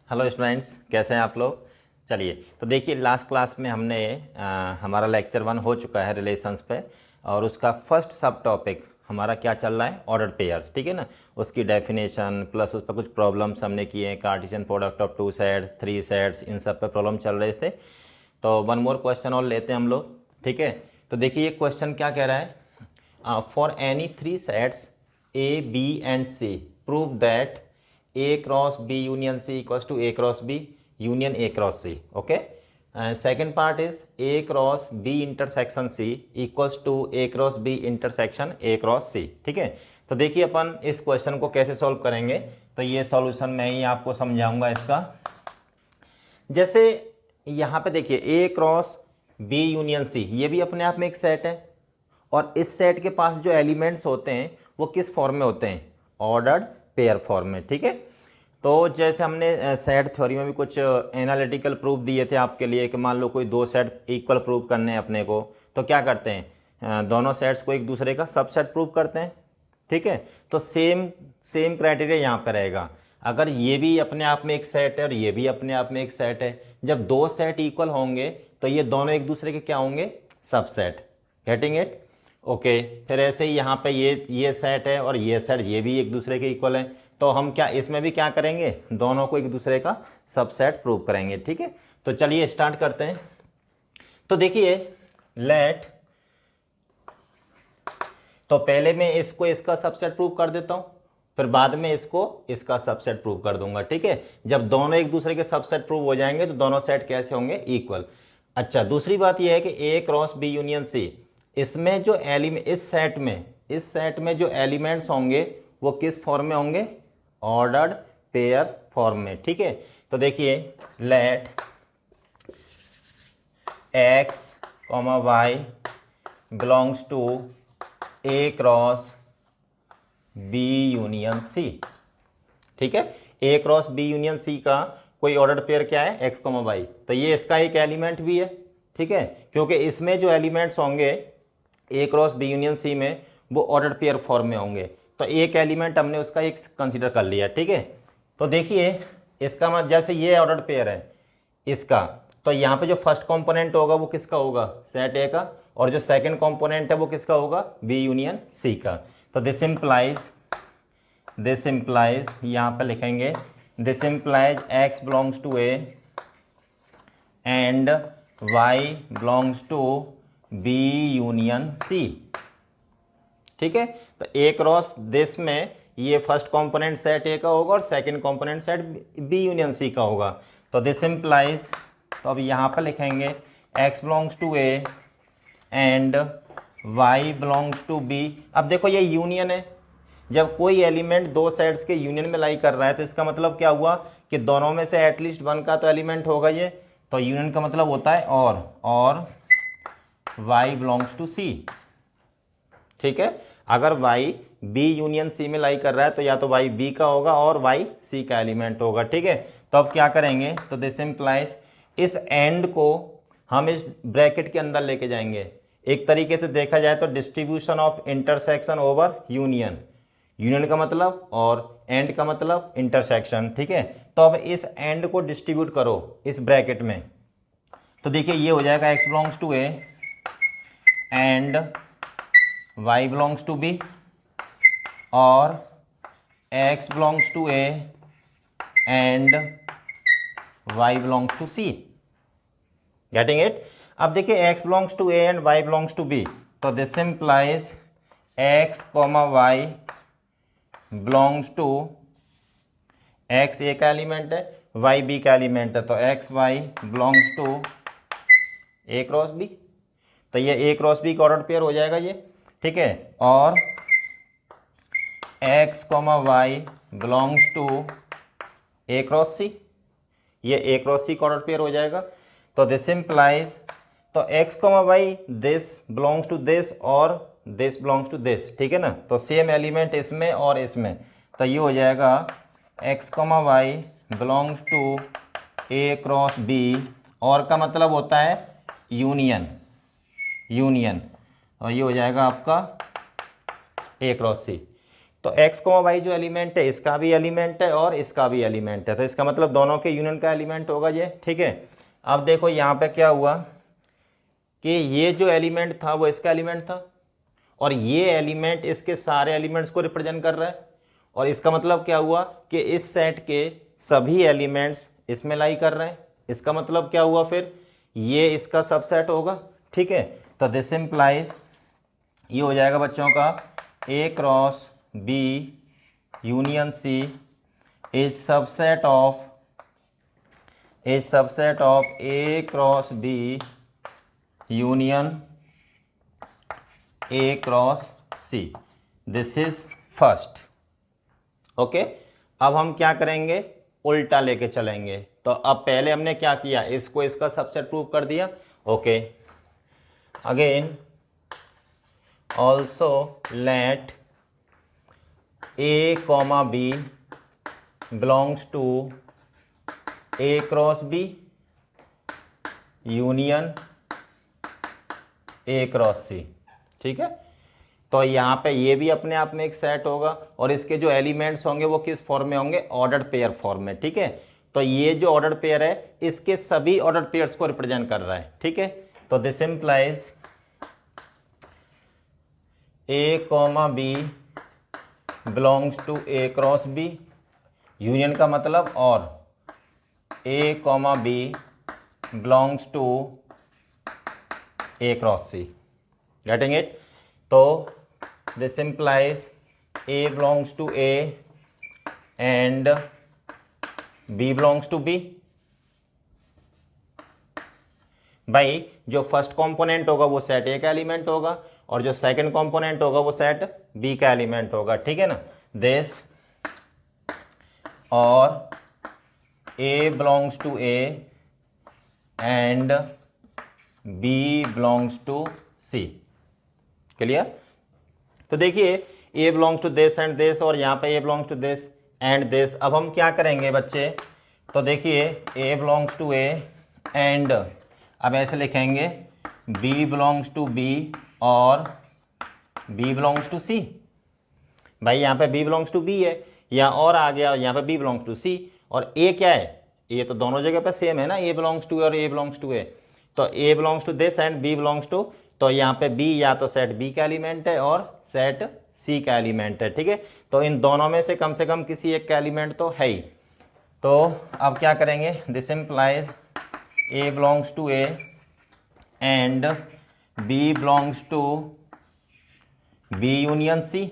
Hello students, कैसे हैं आप लोग। चलिए, तो देखिए लास्ट क्लास में हमने हमारा लेक्चर 1 हो चुका है रिलेशंस पे। और उसका फर्स्ट सब टॉपिक हमारा क्या चल रहा है, ऑर्डर पेयर्स। ठीक है ना। उसकी डेफिनेशन प्लस उस पर कुछ प्रॉब्लम्स हमने किए हैं, Cartesian product of 2 sets 3 sets, इन सब पे प्रॉब्लम चल रहे थे। तो वन मोर क्वेश्चन और लेते हैं हम लोग। ठीक है, तो देखिए ये क्वेश्चन क्या कह रहा है। For any 3 sets A B and C prove that A cross B union C equals to A cross B union A cross C। Okay, second part is A cross B intersection C equals to A cross B intersection A cross C। ठीक है, तो देखिए अपन इस question को कैसे solve करेंगे। तो ये सॉल्यूशन मैं ही आपको समझाऊंगा इसका। जैसे यहाँ पे देखिए A cross B union C, ये भी अपने आप में एक सेट है। और इस सेट के पास जो एलिमेंट्स होते हैं वो किस फॉर्म में होते हैं, ऑर्डर्ड पेयर फॉर्म में। ठीक है, तो जैसे हमने सेट थ्योरी में भी कुछ एनालिटिकल प्रूफ दिए थे आपके लिए कि मान लो कोई 2 सेट इक्वल प्रूव करने हैं अपने को, तो क्या करते हैं, दोनों सेट्स को एक दूसरे का सबसेट प्रूव करते हैं। ठीक है, तो सेम सेम क्राइटेरिया यहाँ पर रहेगा। अगर ये भी अपने आप में एक सेट है और ये भी अपने आप में एक सेट है, जब 2 सेट इक्वल होंगे तो ये दोनों एक दूसरे के क्या होंगे, सबसेट। Getting it. ओके, फिर ऐसे ही यहाँ पे ये सेट है और ये सेट ये भी एक दूसरे के इक्वल है, तो हम क्या इसमें भी क्या करेंगे, दोनों को एक दूसरे का सबसेट प्रूव करेंगे। ठीक है, तो चलिए स्टार्ट करते हैं। तो देखिए लेट, तो पहले मैं इसको इसका सबसेट प्रूव कर देता हूं, फिर बाद में इसको इसका सबसेट प्रूव कर दूंगा। ठीक है, जब दोनों एक दूसरे के सबसेट प्रूव हो जाएंगे तो दोनों सेट कैसे होंगे, इक्वल। अच्छा, दूसरी बात यह है कि ए क्रॉस बी यूनियन सी, इसमें जो एलिमेंट इस सेट में जो एलिमेंट्स होंगे वो किस फॉर्म में होंगे, ऑर्डर्ड पेयर फॉर्म में। ठीक है, तो देखिए let X comma Y belongs to A cross B union C. ठीक है, A cross B union C का कोई ऑर्डर पेयर क्या है, एक्स कॉमा वाई, तो ये इसका एक एलिमेंट भी है। ठीक है, क्योंकि इसमें जो एलिमेंट्स होंगे ए क्रॉस बी यूनियन सी में वो ऑर्डर पेयर फॉर्म में होंगे, तो एक एलिमेंट हमने उसका एक कंसीडर कर लिया। ठीक है, तो देखिए इसका मतलब जैसे ये ऑर्डर पेयर है इसका, तो यहाँ पे जो फर्स्ट कंपोनेंट होगा वो किसका होगा, सेट ए का, और जो सेकंड कंपोनेंट है वो किसका होगा, बी यूनियन सी का। तो दिस इम्प्लाइज यहाँ पे लिखेंगे this implies x belongs to A and Y belongs to B union C. ठीक है, तो ए क्रॉस दिस में ये फर्स्ट कंपोनेंट सेट ए का होगा और second component set B union C का होगा। तो दिस इम्प्लाइज, तो अब यहाँ पर लिखेंगे X belongs to A and Y belongs to B. अब देखो ये यूनियन है, जब कोई एलिमेंट 2 सेट्स के यूनियन में लाई कर रहा है तो इसका मतलब क्या हुआ कि दोनों में से एटलीस्ट 1 का तो एलिमेंट होगा ये। तो यूनियन का मतलब होता है और y बिलोंग्स टू c। ठीक है, अगर y b यूनियन c में लाई कर रहा है तो या तो y b का होगा और y c का एलिमेंट होगा। ठीक है, तो अब क्या करेंगे, तो दिस इम्प्लाइज इस एंड को हम इस ब्रैकेट के अंदर लेके जाएंगे। एक तरीके से देखा जाए तो distribution of intersection over union, union का मतलब और एंड का मतलब इंटरसेक्शन। ठीक है, तो अब इस एंड को डिस्ट्रीब्यूट करो इस ब्रैकेट में, तो देखिए ये हो जाएगा x belongs to a and y belongs to b और x belongs to a and y belongs to c। Getting it. अब देखिए x belongs to a and y belongs to b, तो this implies x comma y belongs to, x a का element है, y b का element है, तो x y belongs to a cross b। तो ये a क्रॉस b का order pair हो जाएगा ये। ठीक है, और x comma Y belongs to a cross c, ये a क्रॉस c का ऑर्डर पेयर हो जाएगा। तो दिस इम्प्लाइज, तो x comma Y this belongs to this और दिस बिलोंग्स टू दिस। ठीक है ना, तो सेम एलिमेंट इसमें और इसमें, तो ये हो जाएगा x comma Y belongs to a cross b, और का मतलब होता है यूनियन, और ये हो जाएगा आपका a क्रॉस c। तो x को y जो एलिमेंट है इसका भी एलिमेंट है और इसका भी एलिमेंट है, तो इसका मतलब दोनों के यूनियन का एलिमेंट होगा ये, ठीक है। अब देखो यहाँ पे क्या हुआ कि ये जो एलिमेंट था वो इसका एलिमेंट था और ये एलिमेंट इसके सारे एलिमेंट्स को रिप्रेजेंट कर रहा है, और इसका मतलब क्या हुआ कि इस सेट के सभी एलिमेंट्स इसमें लाई कर रहे हैं। इसका मतलब क्या हुआ, फिर ये इसका सबसेट होगा, ठीक है। तो दिस इम्प्लाइज ये हो जाएगा बच्चों का A cross B union C is subset of A cross B union A cross C। This is first, okay. अब हम क्या करेंगे, उल्टा लेके चलेंगे। तो अब पहले हमने क्या किया, इसको इसका सबसेट प्रूव कर दिया, okay. Again also let A comma B belongs to A cross B union A cross C, ठीक है। तो यहाँ पे ये भी अपने आप में एक सेट होगा और इसके जो एलिमेंट्स होंगे वो किस फॉर्म में होंगे, ऑर्डर्ड पेयर फॉर्म में, ठीक है। तो ये जो ऑर्डर्ड पेयर है इसके सभी ऑर्डर्ड पेयर्स को रिप्रेजेंट कर रहा है, ठीक है। तो this implies A comma B belongs to A cross B union का मतलब और A comma B belongs to A cross C, getting it. तो this implies A belongs to A and B belongs to B। भाई जो first component होगा वो set A का element होगा और जो सेकंड कंपोनेंट होगा वो सेट B का एलिमेंट होगा, ठीक है ना। दिस और A belongs to A and B belongs to C, clear. तो देखिए A belongs to this and this और यहाँ पे A belongs to this and this. अब हम क्या करेंगे बच्चे, तो देखिए A belongs to A and अब ऐसे लिखेंगे B बिलोंग्स टू B और B बिलोंग्स टू C। भाई यहाँ पे B बिलोंग्स टू B है, यहाँ और आ गया, यहाँ पे B बिलोंग्स टू C और A क्या है, A तो दोनों जगह पे सेम है ना, A बिलोंग्स टू और A बिलोंग्स टू A। तो A belongs to this and B belongs to, तो यहाँ पे B या तो सेट B का एलिमेंट है और सेट C का एलिमेंट है, ठीक है। तो इन दोनों में से कम किसी एक का एलिमेंट तो है ही। तो अब क्या करेंगे, this implies A belongs to A and B belongs to B union C।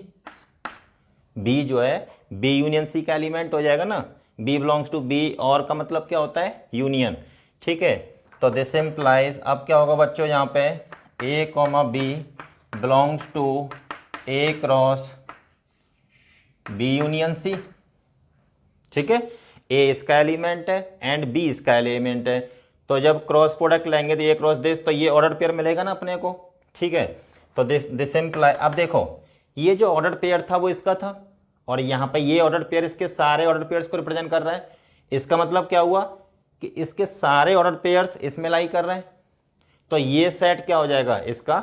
B जो है B यूनियन C का एलिमेंट हो जाएगा ना, B बिलोंग्स टू B और का मतलब क्या होता है, यूनियन, ठीक है। तो दिस इम्प्लाइज अब क्या होगा बच्चों, यहाँ पे A comma B belongs to A cross B union C, ठीक है। A इसका एलिमेंट है एंड B इसका एलिमेंट है, तो जब क्रॉस प्रोडक्ट लेंगे तो A क्रॉस दिस, तो ये ऑर्डर पेयर मिलेगा ना अपने को, ठीक है। तो दिस इम्प्लाई, अब देखो ये जो ऑर्डर पेयर था वो इसका था और यहाँ पे ये ऑर्डर पेयर इसके सारे ऑर्डर पेयर्स को रिप्रेजेंट कर रहा है। इसका मतलब क्या हुआ कि इसके सारे ऑर्डर पेयर्स इसमें लाई कर रहे हैं, तो ये सेट क्या हो जाएगा, इसका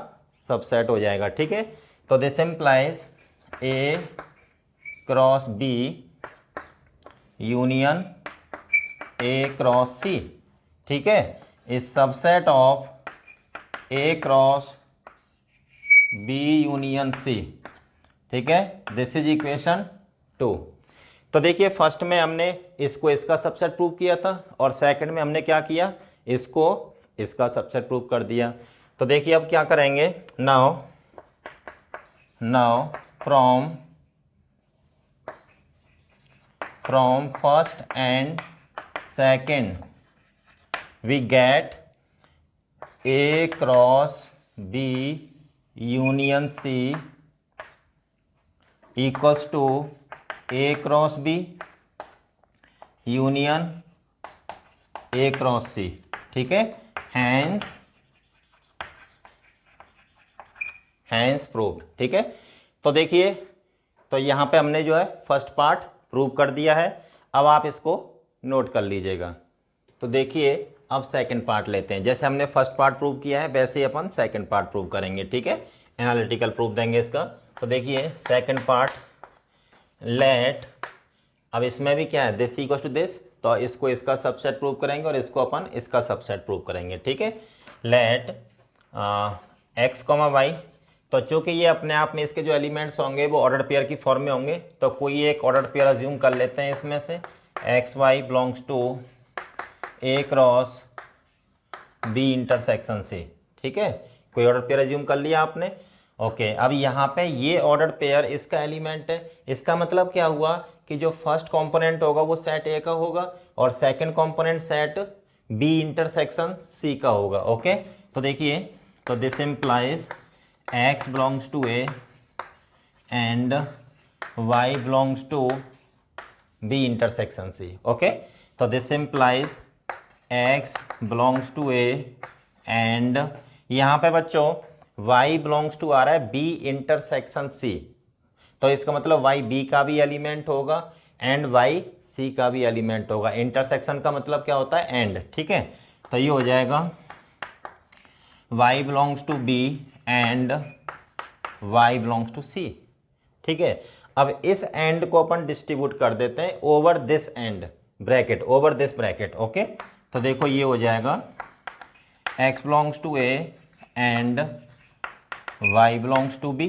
सबसेट हो जाएगा, ठीक है। तो this implies A cross B union A cross C, ठीक है, is subset of A cross B union C, ठीक है। This is equation 2। तो देखिए फर्स्ट में हमने इसको इसका सबसेट प्रूव किया था और सेकंड में हमने क्या किया, इसको इसका सबसेट प्रूव कर दिया। तो देखिए अब क्या करेंगे, now from first and second we get A cross B union C equals to A cross B union A cross C, ठीक है। हैंस प्रूव, ठीक है। तो देखिए तो यहाँ पे हमने जो है फर्स्ट पार्ट प्रूव कर दिया है, अब आप इसको नोट कर लीजिएगा। तो देखिए अब सेकंड पार्ट लेते हैं, जैसे हमने फर्स्ट पार्ट प्रूव किया है वैसे ही अपन सेकंड पार्ट प्रूव करेंगे, ठीक है। एनालिटिकल प्रूफ देंगे इसका। तो देखिए सेकंड पार्ट लेट, अब इसमें भी क्या है, दिस इक्वल टू दिस, तो इसको इसका सबसेट प्रूव करेंगे और इसको अपन इसका सबसेट प्रूव करेंगे, ठीक है। लेट एक्स कॉमा वाई, तो चूंकि ये अपने आप में इसके जो एलिमेंट्स होंगे वो ऑर्डर पेयर की फॉर्म में होंगे, तो कोई एक ऑर्डर पेयर अज्यूम कर लेते हैं इसमें से, X Y belongs to A cross B intersection C, ठीक है। कोई ऑर्डर पेयर अज्यूम कर लिया आपने, ओके। अब यहाँ पे ये ऑर्डर पेयर इसका एलिमेंट है, इसका मतलब क्या हुआ कि जो फर्स्ट कंपोनेंट होगा वो सेट ए का होगा और second component set B intersection C का होगा, ओके। तो देखिए, तो this implies x belongs to A and Y belongs to B intersection C, okay. तो this implies x belongs to A and यहाँ पे बच्चों y बिलोंग्स टू आ रहा है b इंटरसेक्शन c, तो इसका मतलब y b का भी एलिमेंट होगा एंड y c का भी एलिमेंट होगा। इंटरसेक्शन का मतलब क्या होता है, एंड, ठीक है। तो ये हो जाएगा y belongs to b and y belongs to c, ठीक है। अब इस एंड को अपन डिस्ट्रीब्यूट कर देते हैं over this and bracket, over this bracket, okay. तो देखो ये हो जाएगा x belongs to a and y belongs to b।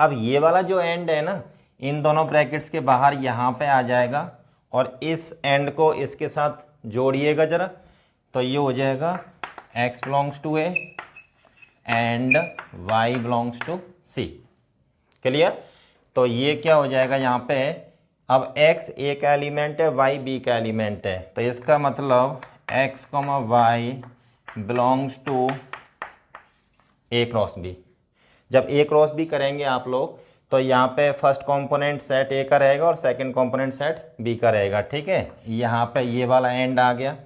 अब ये वाला जो एंड है ना, इन दोनों ब्रैकेट्स के बाहर यहाँ पे आ जाएगा और इस एंड को इसके साथ जोड़िएगा जरा, तो ये हो जाएगा x belongs to a and y belongs to c, clear. तो ये क्या हो जाएगा यहाँ पे, अब x a का एलिमेंट है, y b का एलिमेंट है, तो इसका मतलब x, y belongs to A cross B. जब ए क्रॉस बी करेंगे आप लोग, तो यहाँ पे फर्स्ट कंपोनेंट सेट ए का रहेगा और सेकंड कंपोनेंट सेट बी का रहेगा, ठीक है। यहाँ पे ये वाला एंड आ गया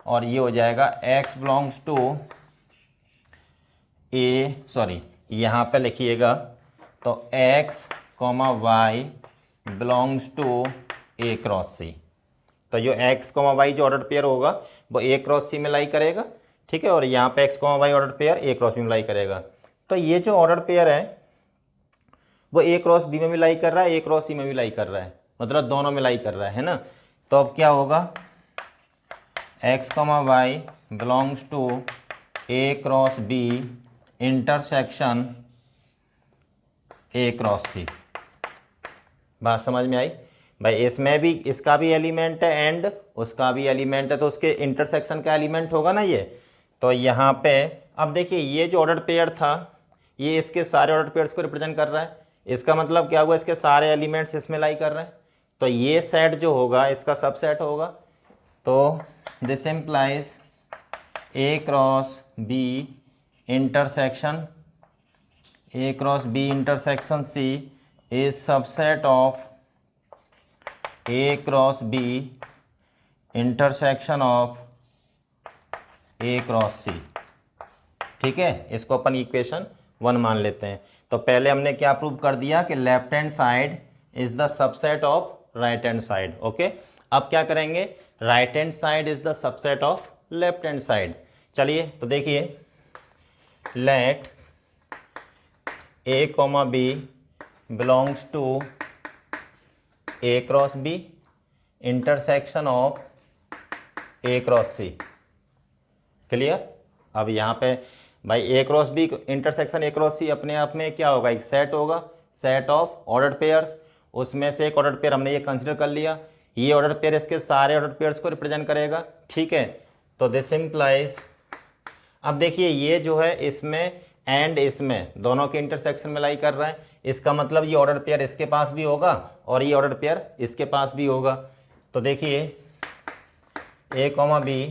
और ये हो जाएगा x belongs to A, sorry यहाँ पे लिखिएगा, तो x, y belongs to A cross C. तो जो x, y जो ऑर्डर पेयर होगा वो ए क्रॉस सी में लाई करेगा, ठीक है, और यहाँ पे x, y order pair A cross B में लाई करेगा। तो ये जो ऑर्डर पेयर है वो ए क्रॉस बी में भी लाई कर रहा है, ए क्रॉस सी में भी लाई कर रहा है, मतलब दोनों में लाई कर रहा है ना। तो अब क्या होगा, x, y belongs to A cross B intersection A cross C. बात समझ में आई भाई, इसमें भी इसका भी एलिमेंट है एंड उसका भी एलिमेंट है, तो उसके इंटरसेक्शन का एलिमेंट होगा ना ये। तो यहाँ पे अब देखिए, ये जो ऑर्डर पेयर था ये इसके सारे ऑर्डर पेयर्स को रिप्रेजेंट कर रहा है, इसका मतलब क्या हुआ, इसके सारे एलिमेंट्स इसमें लाई कर रहे हैं, तो ये सेट जो होगा इसका सबसेट होगा। तो this implies A cross B intersection C is subset of A cross B intersection of A cross C, ठीक है। इसको अपन इक्वेशन 1 मान लेते हैं। तो पहले हमने क्या प्रूव कर दिया कि left hand side is the subset of right hand side, okay. अब क्या करेंगे, right hand side is the subset of left hand side. चलिए तो देखिए, let a comma b belongs to A cross B intersection of A cross C, clear. अब यहाँ पे भाई A cross B intersection A cross C अपने आप में क्या होगा, एक सेट होगा, सेट ऑफ ऑर्डर पेयर्स, उसमें से एक ऑर्डर पेयर हमने ये कंसिडर कर लिया, ये ऑर्डर पेयर इसके सारे ऑर्डर पेयर्स को रिप्रेजेंट करेगा, ठीक है। तो दिस इम्प्लाइज, अब देखिए ये जो है इसमें एंड इसमें दोनों के इंटरसेक्शन में लाई कर रहा है, इसका मतलब ये ऑर्डर पेयर इसके पास भी होगा और ये ऑर्डर पेयर इसके पास भी होगा। तो देखिए a comma b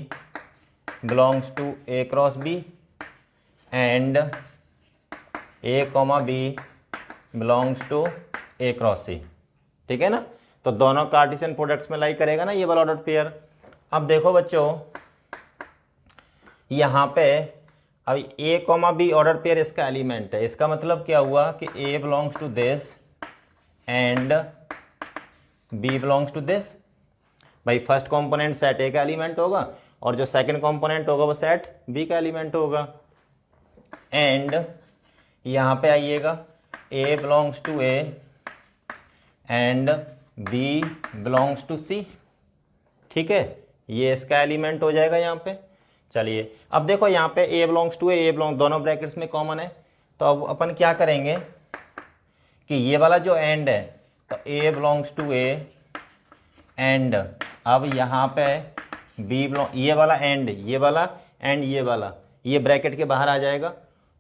belongs to A cross B and a comma b belongs to A cross C, ठीक है ना। तो दोनों कार्टेशियन प्रोडक्ट्स में लाई करेगा ना ये वाला ऑर्डर पेयर। अब देखो बच्चों, यहाँ पे अब a comma b order pair इसका एलिमेंट है, इसका मतलब क्या हुआ कि a belongs to this and b belongs to this. भाई फर्स्ट कंपोनेंट सेट ए का एलिमेंट होगा और जो सेकंड कंपोनेंट होगा वो सेट बी का एलिमेंट होगा। एंड यहाँ पे आइएगा, a belongs to A and b belongs to C. ठीक है, ये इसका एलिमेंट हो जाएगा यहाँ पे। चलिए अब देखो यहाँ पे ए बिलोंग्स टू ए बिलोंग दोनों ब्रैकेट्स में कॉमन है, तो अब अपन क्या करेंगे कि ये वाला जो एंड है तो a belongs to A and, अब यहाँ पे बी बिलोंग, ये वाला एंड, ये वाला एंड, ये वाला, ये ब्रैकेट के बाहर आ जाएगा,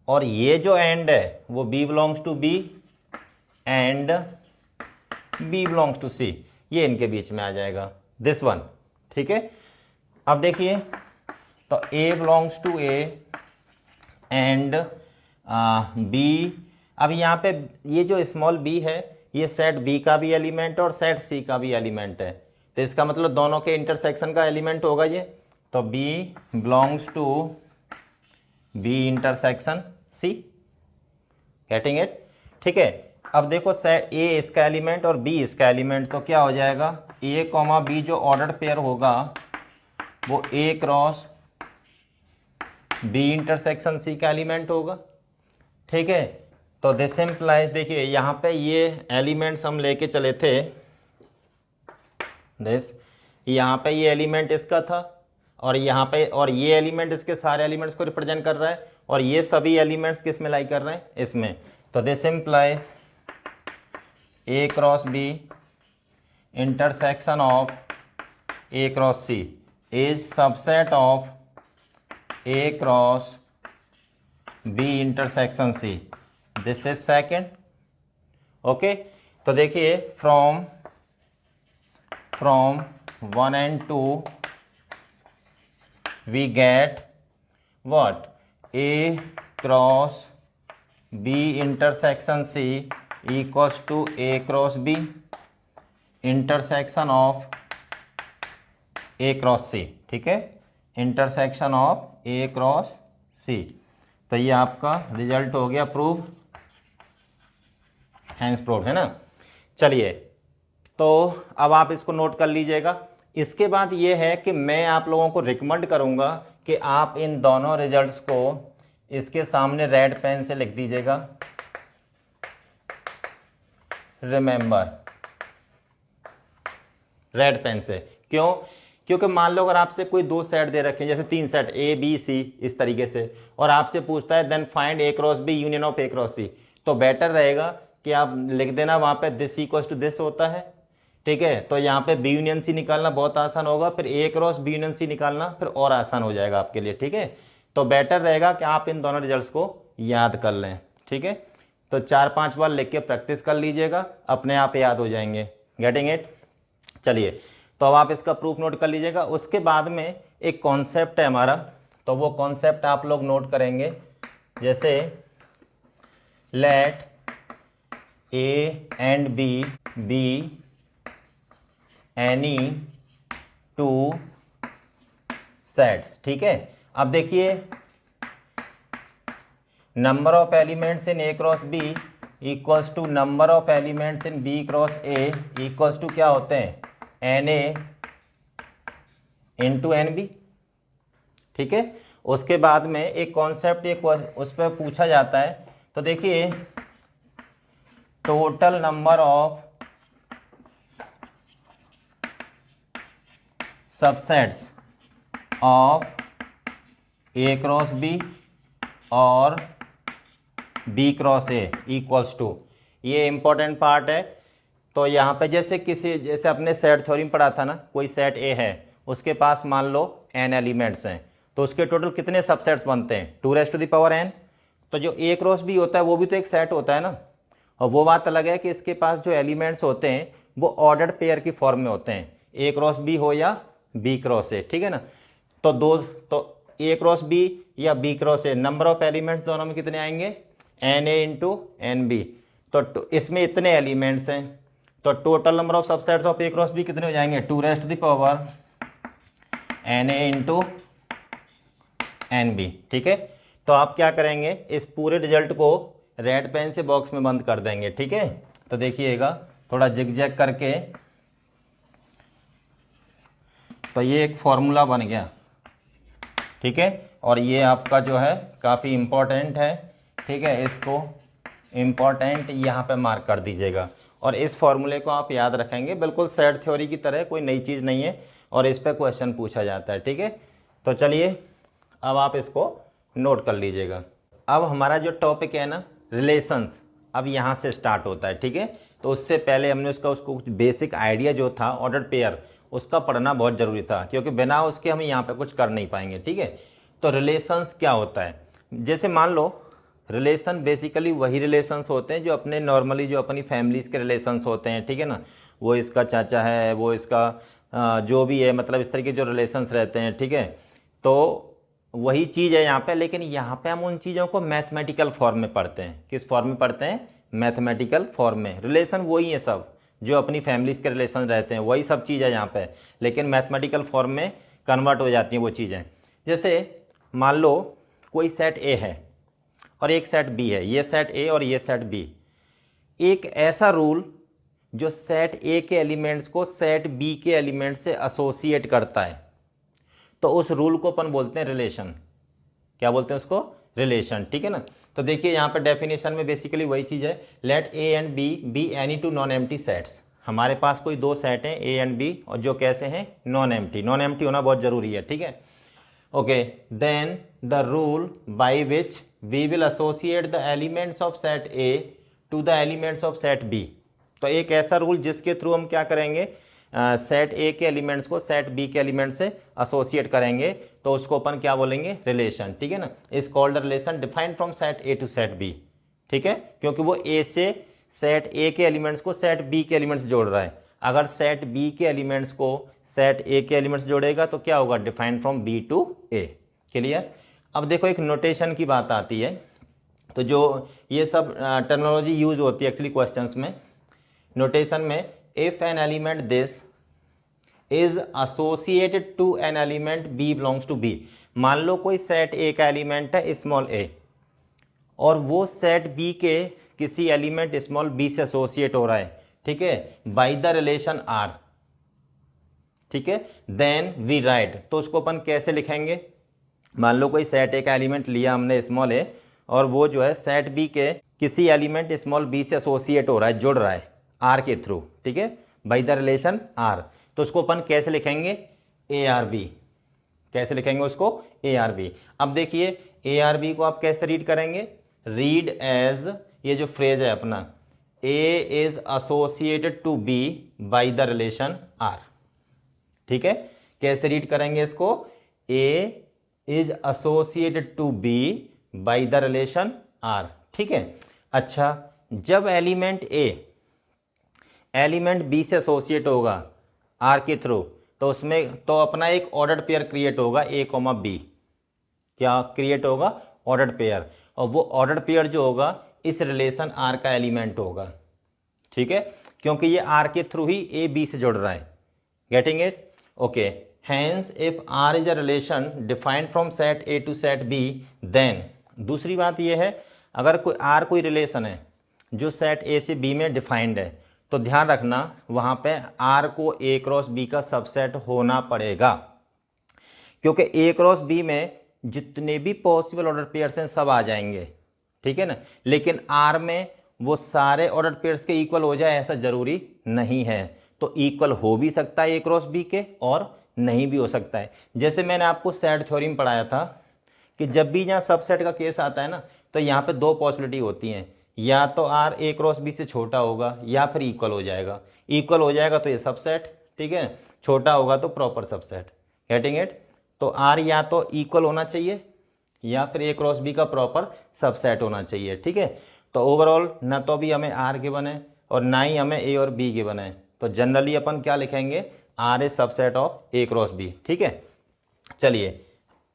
और ये जो एंड है वो b belongs to B and b belongs to C, ये इनके बीच में आ जाएगा, दिस वन। ठीक है, अब देखिए तो a belongs to A and B, अब यहाँ पे ये जो स्मॉल बी है ये सेट बी का भी एलिमेंट और सेट सी का भी एलिमेंट है, तो इसका मतलब दोनों के इंटरसेक्शन का एलिमेंट होगा ये, तो B belongs to B intersection C, getting it. ठीक है, अब देखो सेट ए इसका एलिमेंट और बी इसका एलिमेंट, तो क्या हो जाएगा ए कॉमा बी जो ऑर्डर पेयर होगा वो ए क्रॉस बी इंटरसेक्शन सी का एलिमेंट होगा। ठीक है, तो दिस इम्प्लाइज, देखिए यहाँ पे ये एलिमेंट्स हम लेके चले थे, दिस, यहाँ पे ये एलिमेंट इसका था और यहाँ पे, और ये एलिमेंट इसके सारे एलिमेंट्स को रिप्रेजेंट कर रहा है, और ये सभी एलिमेंट्स किस में लाई कर रहे हैं, इसमें, तो this implies A cross B intersection of A cross C is subset of A cross B intersection C, this is second. Okay, तो देखिए from 1 and 2 we get what, A cross B intersection C equals to A cross B intersection of A cross C। ठीक है, intersection of A cross C, तो ये आपका result हो गया prove, hence prove, है ना। चलिए, तो अब आप इसको नोट कर लीजिएगा। इसके बाद ये है कि मैं आप लोगों को रिकमेंड करूंगा कि आप इन दोनों रिजल्ट्स को इसके सामने रेड पेन से लिख दीजिएगा, रिमेंबर, रेड पेन से। क्यों? क्योंकि मान लो अगर आपसे कोई दो सेट दे रखे हैं, जैसे 3 सेट ए बी सी इस तरीके से, और आपसे पूछता है then find A cross B union of A cross C, तो बेटर रहेगा कि आप लिख देना वहाँ पे दिस इक्वल्स टू दिस होता है। ठीक है, तो यहाँ पे बी यूनियन सी निकालना बहुत आसान होगा, फिर ए क्रॉस बी यूनियन सी निकालना फिर और आसान हो जाएगा आपके लिए। ठीक है, तो बेटर रहेगा कि आप इन दोनों रिजल्ट्स को याद कर लें। ठीक है, तो 4-5 बार लिख के प्रैक्टिस कर लीजिएगा, अपने आप याद हो जाएंगे। Getting it? चलिए, तो अब आप इसका प्रूफ नोट कर लीजिएगा। उसके बाद में एक कॉन्सेप्ट है हमारा, तो वो कॉन्सेप्ट आप लोग नोट करेंगे, जैसे let A and B be any two sets. ठीक है, अब देखिए number of elements in A cross B equals to number of elements in B cross A equals to क्या होते हैं, N A into N B. ठीक है, उसके बाद में एक कॉन्सेप्ट एक उस पर पूछा जाता है, तो देखिए total number of subsets of A cross B और B cross A equals to, ये इंपॉर्टेंट पार्ट है। तो यहाँ पे जैसे अपने सेट थ्योरी में पढ़ा था ना, कोई सेट ए है, उसके पास मान लो n एलिमेंट्स हैं, तो उसके टोटल कितने सबसेट्स बनते हैं, 2n। तो जो ए क्रॉस बी होता है वो भी तो एक सेट होता है ना, और वो बात अलग है कि इसके पास जो एलिमेंट्स होते हैं वो ऑर्डर्ड पेयर की फॉर्म में होते हैं, ए क्रॉस बी हो या बी क्रॉस ए। ठीक है ना, तो ए क्रॉस बी या B cross A, number of elements दोनों में कितने आएंगे, N A into N B. तो इसमें इतने एलिमेंट्स हैं, तो total number of subsets of A cross B कितने हो जाएंगे, 2n N A into N B. ठीक है, तो आप क्या करेंगे, इस पूरे रिजल्ट को रेड पेन से बॉक्स में बंद कर देंगे। ठीक है, तो देखिएगा थोड़ा जिग-जैग करके, तो ये एक फॉर्मूला बन गया। ठीक है, और ये आपका जो है काफ़ी इम्पोर्टेंट है। ठीक है, इसको इम्पोर्टेंट यहाँ पे मार्क कर दीजिएगा। और इस फॉर्मूले को आप याद रखेंगे, बिल्कुल सेट थ्योरी की तरह, कोई नई चीज़ नहीं है और इस पर क्वेश्चन पूछा जाता है। ठीक है, तो चलिए अब आप इसको नोट कर लीजिएगा। अब हमारा जो टॉपिक है ना रिलेशंस, अब यहाँ से स्टार्ट होता है। ठीक है, तो उससे पहले हमने उसको कुछ बेसिक आइडिया जो था ऑर्डर पेयर उसका पढ़ना बहुत ज़रूरी था, क्योंकि बिना उसके हम यहाँ पे कुछ कर नहीं पाएंगे। ठीक है, तो रिलेशंस क्या होता है, जैसे मान लो रिलेशन बेसिकली वही रिलेशंस होते हैं जो अपने नॉर्मली जो अपनी फैमिलीज के रिलेशंस होते हैं। ठीक है ना, वो इसका चाचा है, वो इसका जो भी है, मतलब इस तरह के जो रिलेशंस रहते हैं। ठीक है, तो वही चीज़ है यहाँ पे, लेकिन यहाँ पे हम उन चीज़ों को मैथमेटिकल फॉर्म में पढ़ते हैं। किस फॉर्म में पढ़ते हैं? मैथमेटिकल फॉर्म में। रिलेशन वही है सब, जो अपनी फैमिलीज के रिलेशन रहते हैं वही सब चीज़ है यहाँ पे, लेकिन मैथमेटिकल फॉर्म में कन्वर्ट हो जाती हैं वो चीज़ें। जैसे मान लो कोई सेट ए है और एक सेट बी है, ये सेट ए और ये सेट बी। एक ऐसा रूल जो सेट ए के एलिमेंट्स को सेट बी के एलिमेंट से एसोसिएट करता है, तो उस रूल को अपन बोलते हैं रिलेशन। क्या बोलते हैं उसको? रिलेशन। ठीक है ना, तो देखिए यहाँ पर डेफिनेशन में बेसिकली वही चीज़ है, let A and B be any two non empty sets. हमारे पास कोई दो सेट हैं ए एंड बी, और जो कैसे हैं? Non empty. नॉन एम्प्टी होना बहुत ज़रूरी है। ठीक है, okay, then the rule by which we will associate the elements of set A to the elements of set B. तो एक ऐसा रूल जिसके थ्रू हम क्या करेंगे, सेट ए के एलिमेंट्स को सेट बी के एलिमेंट से एसोसिएट करेंगे, तो उसको अपन क्या बोलेंगे? रिलेशन। ठीक है ना, is called relation defined from set A to set B. ठीक है, क्योंकि वो ए से सेट ए के एलिमेंट्स को सेट बी के एलिमेंट्स जोड़ रहा है। अगर सेट बी के एलिमेंट्स को सेट ए के एलिमेंट्स जोड़ेगा तो क्या होगा? Defined from B to A. Clear? अब देखो एक नोटेशन की बात आती है, तो जो ये सब टर्मिनोलॉजी यूज होती है एक्चुअली क्वेश्चंस में, नोटेशन में, if an element this is associated to an element B belongs to B. मान लो कोई सेट ए का एलिमेंट है स्मॉल ए, और वो सेट बी के किसी एलिमेंट स्मॉल बी से एसोसिएट हो रहा है। ठीक है, बाय द रिलेशन आर। ठीक है, देन वी राइट, तो उसको अपन कैसे लिखेंगे? मान लो कोई सेट ए का एलिमेंट लिया हमने स्मॉल ए, और वो जो है सेट बी के किसी एलिमेंट स्मॉल बी से एसोसिएट हो रहा है, जुड़ रहा है आर के थ्रू। ठीक है, बाय द रिलेशन आर, तो उसको अपन कैसे लिखेंगे? A R B. कैसे लिखेंगे उसको? A R B. अब देखिए ए आर बी को आप कैसे रीड करेंगे? रीड एज, ये जो फ्रेज है अपना, a is associated to b by the relation R. ठीक है, कैसे रीड करेंगे इसको? A is associated to b by the relation R. ठीक है, अच्छा, जब एलिमेंट ए एलिमेंट बी से एसोसिएट होगा आर के थ्रू, तो उसमें तो अपना एक ऑर्डर्ड पेयर क्रिएट होगा ए कॉमा बी। क्या क्रिएट होगा? Ordered pair. और वो ऑर्डर्ड पेयर जो होगा इस रिलेशन आर का एलिमेंट होगा। ठीक है, क्योंकि ये आर के थ्रू ही ए बी से जुड़ रहा है। Getting it? Okay, hence if R is a relation defined from set A to set B, then दूसरी बात ये है, अगर कोई आर कोई रिलेशन है जो सेट ए से बी में डिफाइंड है, तो ध्यान रखना वहाँ पे आर को ए क्रॉस बी का सबसेट होना पड़ेगा, क्योंकि ए क्रॉस बी में जितने भी पॉसिबल ऑर्डर पेयर्स हैं सब आ जाएंगे। ठीक है ना, लेकिन आर में वो सारे ऑर्डर पेयर्स के इक्वल हो जाए ऐसा जरूरी नहीं है। तो इक्वल हो भी सकता है ए क्रॉस बी के, और नहीं भी हो सकता है। जैसे मैंने आपको सेट थ्योरी में पढ़ाया था कि जब भी यहाँ सबसेट का केस आता है ना, तो यहाँ पे दो पॉसिबिलिटी होती हैं, या तो आर ए क्रॉस बी से छोटा होगा या फिर इक्वल हो जाएगा। इक्वल हो जाएगा तो ये सबसेट, ठीक है, छोटा होगा तो प्रॉपर सबसेट। Getting it? तो आर या तो इक्वल होना चाहिए या फिर ए क्रॉस बी का प्रॉपर सबसेट होना चाहिए। ठीक है, तो ओवरऑल न तो भी हमें आर गिवन है और ना ही हमें ए और बी गिवन है, तो जनरली अपन क्या लिखेंगे? R is subset of A cross B. ठीक है, चलिए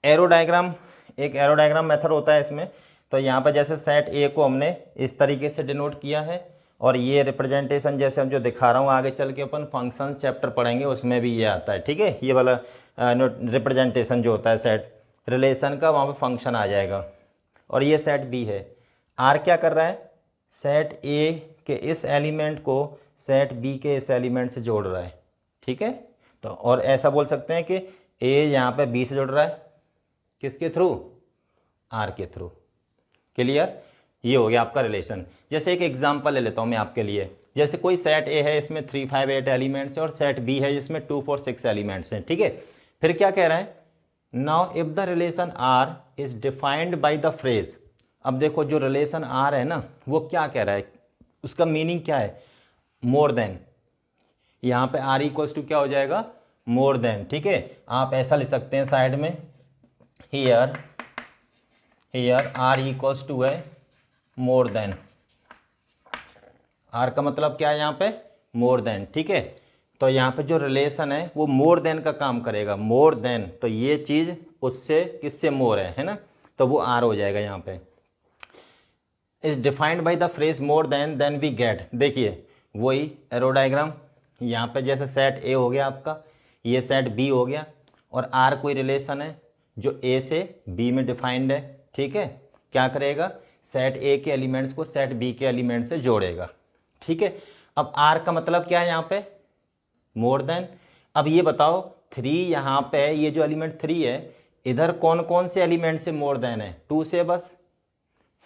एरो डायग्राम, एक एरो डायग्राम मेथड होता है इसमें। तो यहाँ पर जैसे सेट ए को हमने इस तरीके से डिनोट किया है, और ये रिप्रेजेंटेशन जैसे हम जो दिखा रहा हूँ, आगे चल के अपन फंक्शंस चैप्टर पढ़ेंगे उसमें भी ये आता है। ठीक है, ये वाला रिप्रेजेंटेशन जो होता है सेट रिलेशन का, वहाँ पे फंक्शन आ जाएगा। और ये सेट बी है, आर क्या कर रहा है? सेट ए के इस एलिमेंट को सेट बी के इस एलिमेंट से जोड़ रहा है। ठीक है, तो और ऐसा बोल सकते हैं कि ए यहाँ पे बी से जुड़ रहा है, किसके थ्रू? आर के थ्रू। क्लियर? ये हो गया आपका रिलेशन। जैसे एक एग्जांपल ले लेता हूँ मैं आपके लिए, जैसे कोई सेट ए है, इसमें 3 5 8 एलिमेंट्स है, और सेट बी है जिसमें 2 4 6 एलिमेंट्स हैं, ठीक है। फिर क्या कह रहा है, now if the relation R is defined by the phrase. अब देखो जो रिलेशन आर है ना, वो क्या कह रहा है, उसका मीनिंग क्या है, मोर देन। यहाँ पे आर इक्वल्स टू क्या हो जाएगा, मोर देन, ठीक है। आप ऐसा लिख सकते हैं साइड में, हियर आर इक्वल्स टू है मोर देन। आर का मतलब क्या है यहाँ पे, मोर देन, ठीक है। तो यहाँ पे जो रिलेशन है वो मोर देन का काम करेगा, मोर देन, तो ये चीज़ उससे किससे मोर है ना, तो वो आर हो जाएगा यहाँ पे। Is defined by the phrase more than, then we get. देखिए वही एरो डायग्राम, यहाँ पे जैसे सेट ए हो गया आपका, ये सेट बी हो गया, और आर कोई रिलेशन है जो ए से बी में डिफाइंड है, ठीक है। क्या करेगा, सेट ए के एलिमेंट्स को सेट बी के एलिमेंट से जोड़ेगा, ठीक है। अब आर का मतलब क्या है यहाँ पे, मोर देन। अब ये बताओ 3 यहाँ पे, ये जो एलिमेंट 3 है, इधर कौन कौन से एलिमेंट से मोर देन है, 2 से बस,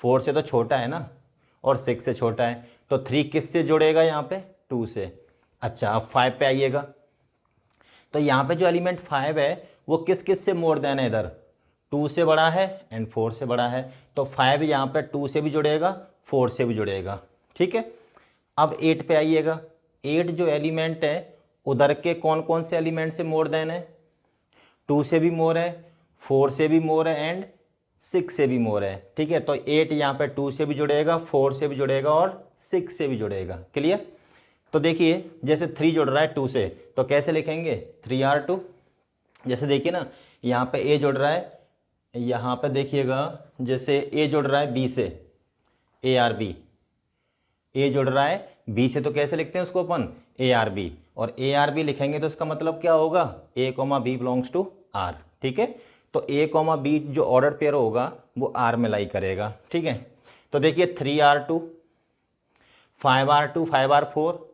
4 से तो छोटा है ना, और 6 से छोटा है, तो 3 किस से जुड़ेगा यहाँ पे, 2 से। अच्छा अब 5 पे आइएगा, तो यहाँ पे जो एलिमेंट 5 है वो किस किस से मोर देन है, इधर 2 से बड़ा है एंड 4 से बड़ा है, तो 5 यहाँ पे 2 से भी जुड़ेगा 4 से भी जुड़ेगा, ठीक है। अब 8 पे आइएगा, 8 जो एलिमेंट है उधर के कौन कौन से एलिमेंट से मोर देन है, 2 से भी मोर है, 4 से भी मोर है एंड 6 से भी मोर है, ठीक है। तो 8 यहाँ पे 2 से भी जुड़ेगा, 4 से भी जुड़ेगा और 6 से भी जुड़ेगा, क्लियर। तो देखिए जैसे 3 जुड़ रहा है 2 से, तो कैसे लिखेंगे, 3R2। जैसे देखिए ना यहाँ पे ए जुड़ रहा है, यहाँ पे देखिएगा जैसे ए जुड़ रहा है बी से, ARB, ए जुड़ रहा है बी से, तो कैसे लिखते हैं उसको अपन, ARB, और ARB लिखेंगे तो इसका मतलब क्या होगा, A, B belongs to R, ठीक है। तो A, B जो ऑर्डर पेयर होगा वो R में लाई करेगा, ठीक है। तो देखिए 3R2, 5R2, 5R4,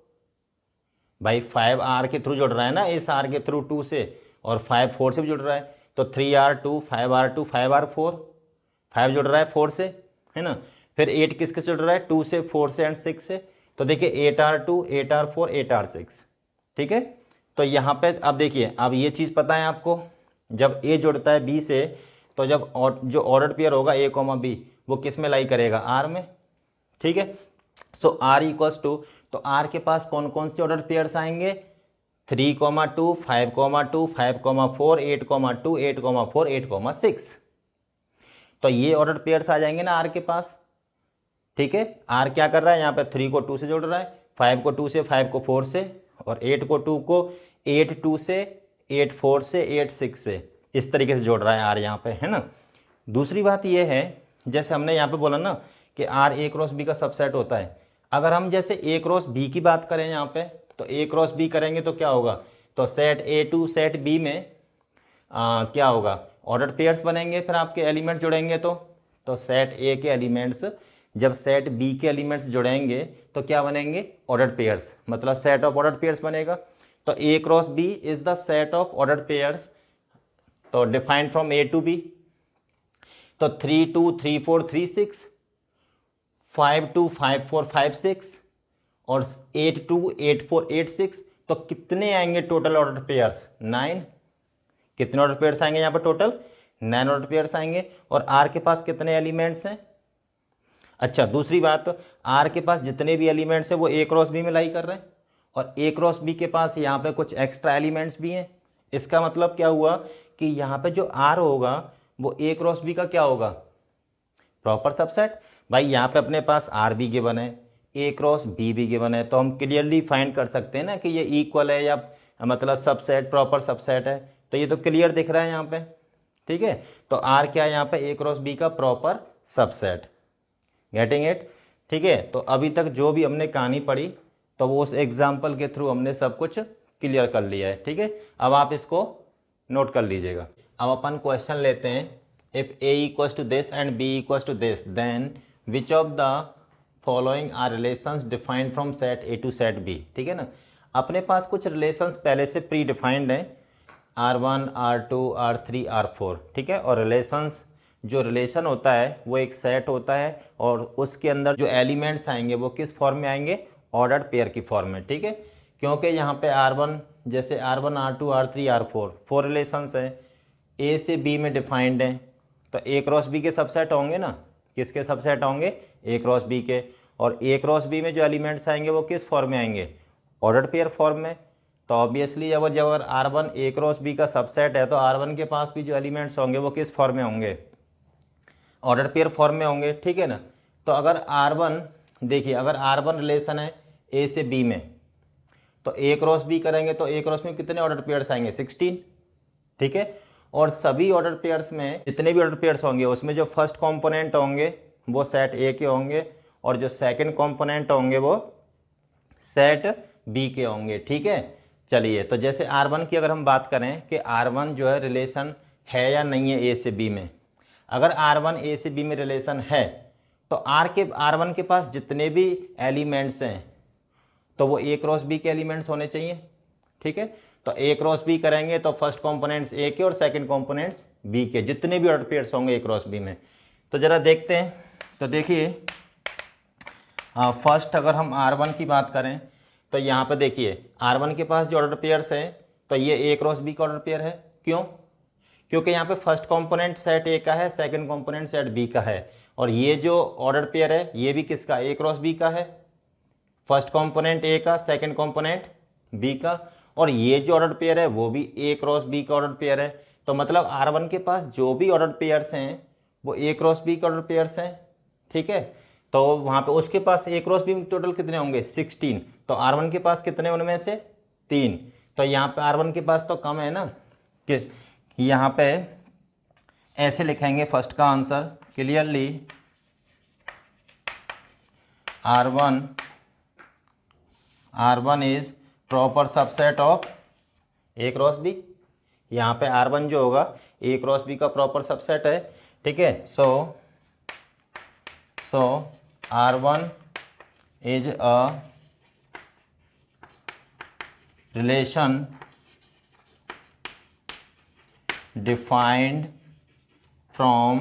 भाई 5R के थ्रू जुड़ रहा है ना, इस R के थ्रू 2 से, और 5 4 से भी जुड़ रहा है, तो 3R2, 5R2, 5R4, 5 जुड़ रहा है 4 से, है ना। फिर 8 किसके जुड़ रहा है, 2 से, 4 से एंड 6 से, तो देखिए 8R2, 8R4, 8R6, ठीक है। तो यहाँ पे अब देखिए, अब ये चीज़ पता है आपको, जब A जुड़ता है B से, तो जब जो ऑर्डर पेयर होगा A, B वो किस में लाई करेगा, R में, ठीक है। सो R इक्वल्स टू, तो R के पास कौन कौन से ऑर्डर पेयर्स आएंगे, 3, 2, 5, 2, 5, 4, 8, 2, 8, 4, 8, 6, तो ये ऑर्डर पेयर्स आ जाएंगे ना R के पास, ठीक है। R क्या कर रहा है यहाँ पे, 3 को 2 से जोड़ रहा है, 5 को 2 से, 5 को 4 से, और 8 को 2 को, 8 2 से, 8 4 से, 8 6 से, इस तरीके से जोड़ रहा है R यहाँ पे, है ना। दूसरी बात ये है, जैसे हमने यहाँ पे बोला ना कि R A क्रॉस B का सबसेट होता है, अगर हम जैसे A क्रॉस B की बात करें यहाँ पे, तो A क्रॉस B करेंगे तो क्या होगा, तो set A to set B में क्या होगा, ऑर्डर पेयर्स बनेंगे, फिर आपके एलिमेंट जुड़ेंगे, तो सेट A के एलिमेंट्स जब सेट B के एलिमेंट्स जुड़ेंगे तो क्या बनेंगे, ऑर्डर पेयर्स, मतलब सेट ऑफ ऑर्डर पेयर्स बनेगा। तो A cross B is the set of order pairs, तो defined from A to B, तो 3 2 3 4 3 6, 5 2 5 4 5 6, और 8 2 8 4 8 6, तो कितने आएंगे टोटल ऑर्डर पेयर्स, 9। कितने ऑर्डर पेयर्स आएंगे यहाँ पर टोटल, 9 ऑर्डर पेयर्स आएंगे। और R के पास कितने एलिमेंट्स हैं, अच्छा दूसरी बात, R के पास जितने भी एलिमेंट्स हैं वो A क्रॉस B में लाई कर रहे हैं, और A क्रॉस B के पास यहाँ पे कुछ एक्स्ट्रा एलिमेंट्स भी हैं। इसका मतलब क्या हुआ कि यहाँ पे जो R होगा वो A क्रॉस B का क्या होगा, प्रॉपर सबसेट। भाई यहाँ पे अपने पास R भी गिवन है, A क्रॉस B भी गिवन है, तो हम क्लियरली फाइंड कर सकते हैं ना कि ये इक्वल है या मतलब सबसेट, प्रॉपर सबसेट है, तो ये तो क्लियर दिख रहा है यहाँ पे, ठीक है। तो R क्या है यहाँ पे, A क्रॉस B का प्रॉपर सबसेट, गेटिंग इट, ठीक है। तो अभी तक जो भी हमने कहानी पढ़ी तो वो उस एग्जाम्पल के थ्रू हमने सब कुछ क्लियर कर लिया है, ठीक है। अब आप इसको नोट कर लीजिएगा। अब अपन क्वेश्चन लेते हैं, if A equals to this and B equals to this, then which of the following are relations defined from set A to set B, ठीक है ना। अपने पास कुछ रिलेशंस पहले से प्री डिफाइंड हैं, R1 R2 R3 R4, ठीक है। और रिलेशंस, जो रिलेशन होता है वो एक सेट होता है, और उसके अंदर जो एलिमेंट्स आएंगे वो किस फॉर्म में आएंगे, ऑर्डर्ड पेयर की फॉर्म में, ठीक है। क्योंकि यहाँ पे R1 जैसे R1 R2 R3 R4 4 relations हैं, ए से बी में डिफाइंड हैं, तो ए क्रॉस बी के सबसेट होंगे ना। किसके सबसेट होंगे? ए क्रॉस बी के। और ए क्रॉस बी में जो एलिमेंट्स आएंगे वो किस फॉर्म में आएंगे? ऑर्डर्ड पेयर फॉर्म में। तो ऑब्वियसली जब R1 ए क्रॉस बी का सबसेट है तो R1 के पास भी जो एलिमेंट्स होंगे वो किस फॉर्म में होंगे? ऑर्डर पेयर फॉर्म में होंगे, ठीक है ना। तो अगर R1 देखिए, अगर R1 रिलेशन है ए से बी में, तो ए क्रॉस बी करेंगे तो ए क्रॉस में कितने ऑर्डर पेयर्स आएंगे? 16, ठीक है। और सभी ऑर्डर पेयर्स में जितने भी ऑर्डर पेयर्स होंगे उसमें जो फर्स्ट कंपोनेंट होंगे वो सेट ए के होंगे और जो सेकंड कंपोनेंट होंगे वो सेट बी के होंगे, ठीक है। चलिए, तो जैसे R1 की अगर हम बात करें कि R1 जो है रिलेशन है या नहीं है ए से बी में। अगर R1 ए से बी में रिलेशन है तो R1 के पास जितने भी एलिमेंट्स हैं तो वो ए क्रॉस बी के एलिमेंट्स होने चाहिए, ठीक है। तो ए क्रॉस बी करेंगे तो फर्स्ट कंपोनेंट्स ए के और सेकंड कंपोनेंट्स बी के, जितने भी ऑर्डर पेयर्स होंगे ए क्रॉस बी में। तो ज़रा देखते हैं। तो देखिए, फर्स्ट अगर हम R1 की बात करें तो यहाँ पे देखिए R1 के पास जो ऑर्डर पेयर्स हैं तो ये ए क्रॉस बी का ऑर्डर पेयर है। क्यों? क्योंकि यहाँ पे फर्स्ट कंपोनेंट सेट ए का है, सेकंड कंपोनेंट सेट बी का है, और ये जो ऑर्डर पेयर है ये भी किसका? ए क्रॉस बी का है। फर्स्ट कंपोनेंट ए का, सेकंड कंपोनेंट बी का, और ये जो ऑर्डर पेयर है वो भी ए क्रॉस बी का ऑर्डर पेयर है। तो मतलब R1 के पास जो भी ऑर्डर पेयर्स हैं वो ए क्रॉस बी के ऑर्डर पेयर्स हैं, ठीक है। तो वहाँ पे उसके पास ए क्रॉस बी टोटल कितने होंगे? 16। तो R1 के पास कितने उनमें से? 3। तो यहाँ पे R1 के पास तो कम है ना, कि यहाँ पे ऐसे लिखेंगे फर्स्ट का answer clearly R1 is proper subset of A cross B. यहाँ पे R1 जो होगा ए क्रॉस बी का प्रॉपर सबसेट है, ठीक है। So R1 is a relation defined from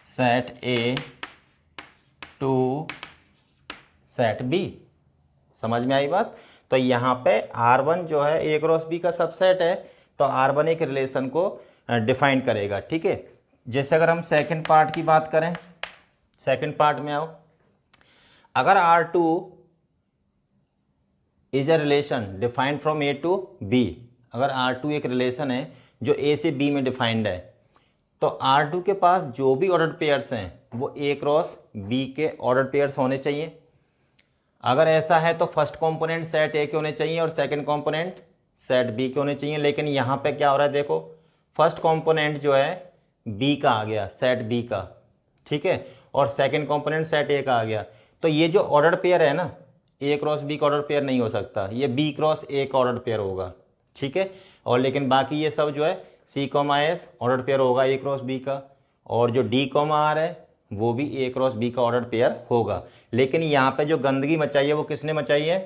set A to set B। समझ में आई बात? तो यहाँ पे R1 जो है ए क्रॉस बी का सबसेट है, तो R1 एक रिलेशन को डिफाइन करेगा, ठीक है। जैसे अगर हम सेकंड पार्ट की बात करें, सेकंड पार्ट में आओ, अगर R2 is a relation defined from A to B, अगर R2 एक रिलेशन है जो ए से बी में डिफाइंड है, तो R2 के पास जो भी ऑर्डर पेयर्स हैं वो ए क्रॉस बी के ऑर्डर पेयर्स होने चाहिए। अगर ऐसा है तो फर्स्ट कंपोनेंट सेट ए के होने चाहिए और सेकंड कंपोनेंट सेट बी के होने चाहिए। लेकिन यहाँ पे क्या हो रहा है देखो, फर्स्ट कंपोनेंट जो है बी का आ गया, सेट बी का, ठीक है, और सेकंड कंपोनेंट सेट ए का आ गया। तो ये जो ऑर्डर पेयर है ना, ए क्रॉस बी का ऑर्डर पेयर नहीं हो सकता, ये बी क्रॉस ए का ऑर्डर पेयर होगा, ठीक है। और लेकिन बाकी ये सब जो है C comma S order pair होगा ए क्रॉस बी का, और जो डी कॉमा आर है वो भी ए क्रॉस बी का ऑर्डर पेयर होगा। लेकिन यहाँ पे जो गंदगी मचाई है वो किसने मचाई है?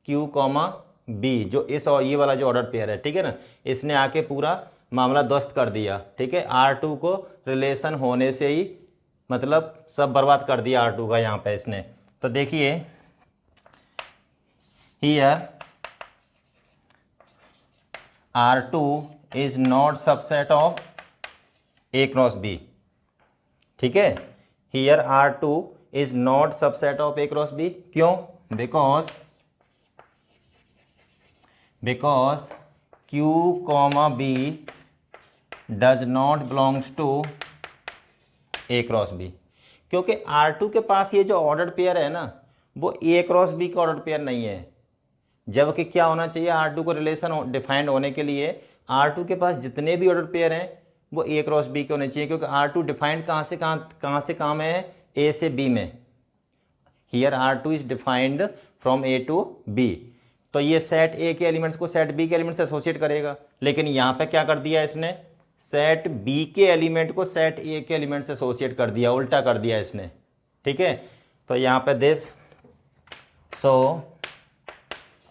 क्यू कॉमा बी, जो इस और ये वाला जो ऑर्डर पेयर है, ठीक है ना, इसने आके पूरा मामला ध्वस्त कर दिया, ठीक है। R2 को रिलेशन होने से ही मतलब सब बर्बाद कर दिया R2 का यहाँ पे इसने। तो देखिए here R2 is not subset of A cross B, ठीक है। Here R2 is not subset of A cross B. क्यों? Because Q comma B does not belongs to A cross B. क्योंकि R2 के पास ये जो ऑर्डर पेयर है ना वो ए क्रॉस बी का ऑर्डर पेयर नहीं है। जबकि क्या होना चाहिए, R2 को रिलेशन डिफाइंड होने के लिए R2 के पास जितने भी ऑर्डर पेयर हैं वो ए क्रॉस बी के होने चाहिए, क्योंकि R2 डिफाइंड कहाँ से काम है? ए से बी में। Here R2 is defined from A to B. तो ये सेट ए के एलिमेंट्स को सेट बी के एलिमेंट्स से एसोसिएट करेगा। लेकिन यहाँ पे क्या कर दिया इसने? सेट बी के एलिमेंट को सेट ए के एलिमेंट से एसोसिएट कर दिया, उल्टा कर दिया इसने, ठीक है। तो यहाँ पे this, so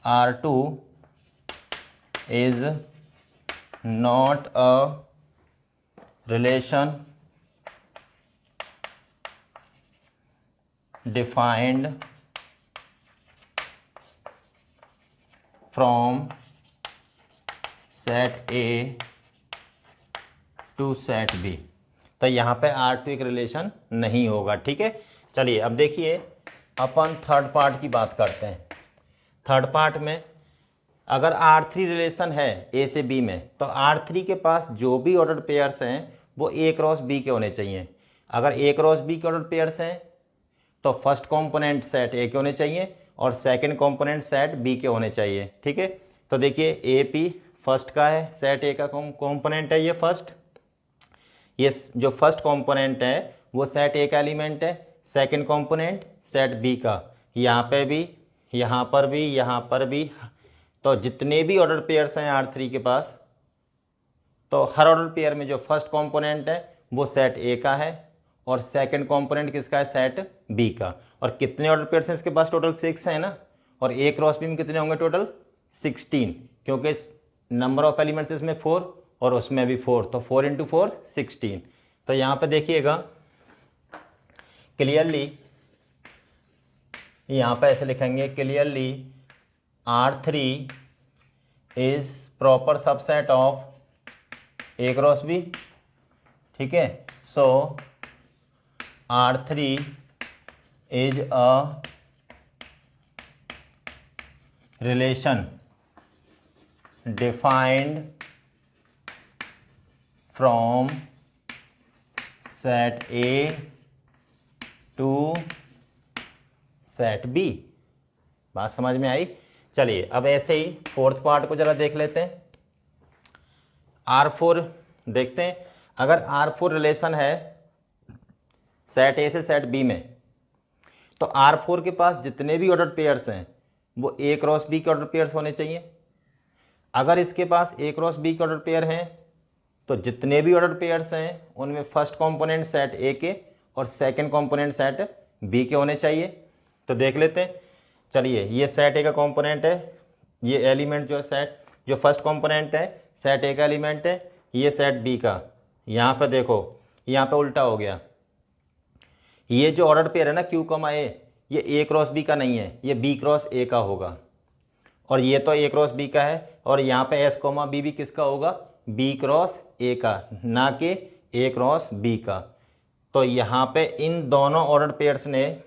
R2 is not a relation defined from set A to set B. तो यहाँ पे R2 एक रिलेशन नहीं होगा, ठीक है। चलिए अब देखिए अपन थर्ड पार्ट की बात करते हैं। थर्ड पार्ट में अगर R3 रिलेशन है A से B में, तो R3 के पास जो भी ऑर्डर पेयर्स हैं वो A क्रॉस B के होने चाहिए। अगर A क्रॉस B के ऑर्डर पेयर्स हैं तो फर्स्ट कंपोनेंट सेट A के होने चाहिए और सेकंड कंपोनेंट सेट B के होने चाहिए, ठीक है। तो देखिए AP फर्स्ट का है, सेट A का कंपोनेंट है ये फर्स्ट। ये जो फर्स्ट कंपोनेंट है वो सेट A का एलिमेंट है, सेकंड कंपोनेंट सेट B का। यहाँ पे भी, यहाँ पर भी, यहाँ पर भी, तो जितने भी ऑर्डर पेयर्स हैं R3 के पास, तो हर ऑर्डर पेयर में जो फर्स्ट कंपोनेंट है वो सेट A का है और सेकंड कंपोनेंट किसका है, सेट B का। और कितने ऑर्डर पेयर्स हैं इसके पास, टोटल 6 है ना। और A क्रॉस B में कितने होंगे, टोटल 16, क्योंकि नंबर ऑफ एलिमेंट्स इसमें 4 और उसमें भी 4, तो 4 × 4 16। तो यहाँ पे देखिएगा क्लियरली, यहाँ पे ऐसे लिखेंगे clearly R3 is proper subset of A cross B, ठीक है। So R3 is a relation defined from set A to set B। बात समझ में आई। चलिए अब ऐसे ही फोर्थ पार्ट को जरा देख लेते हैं। R4 देखते हैं। अगर R4 रिलेशन है सेट A से सेट B में, तो R4 के पास जितने भी ऑर्डर पेयर्स हैं वो A क्रॉस B के ऑर्डर पेयर्स होने चाहिए। अगर इसके पास A क्रॉस B के ऑर्डर पेयर हैं तो जितने भी ऑर्डर पेयर्स हैं उनमें फर्स्ट कंपोनेंट सेट A के और सेकंड कंपोनेंट सेट B के होने चाहिए। तो देख लेते हैं। चलिए ये सेट A का कंपोनेंट है, ये एलिमेंट जो सेट जो फर्स्ट कंपोनेंट है सेट A का एलिमेंट है, ये सेट B का। यहाँ पे देखो, यहाँ पे उल्टा हो गया। ये जो ऑर्डर पेयर है ना Q, A, ये A क्रॉस B का नहीं है, ये B क्रॉस A का होगा। और ये तो A क्रॉस B का है और यहाँ पे S, B भी किसका होगा, B क्रॉस A का, ना कि A क्रॉस B का। तो यहाँ पे इन दोनों ऑर्डर पेयर्स ने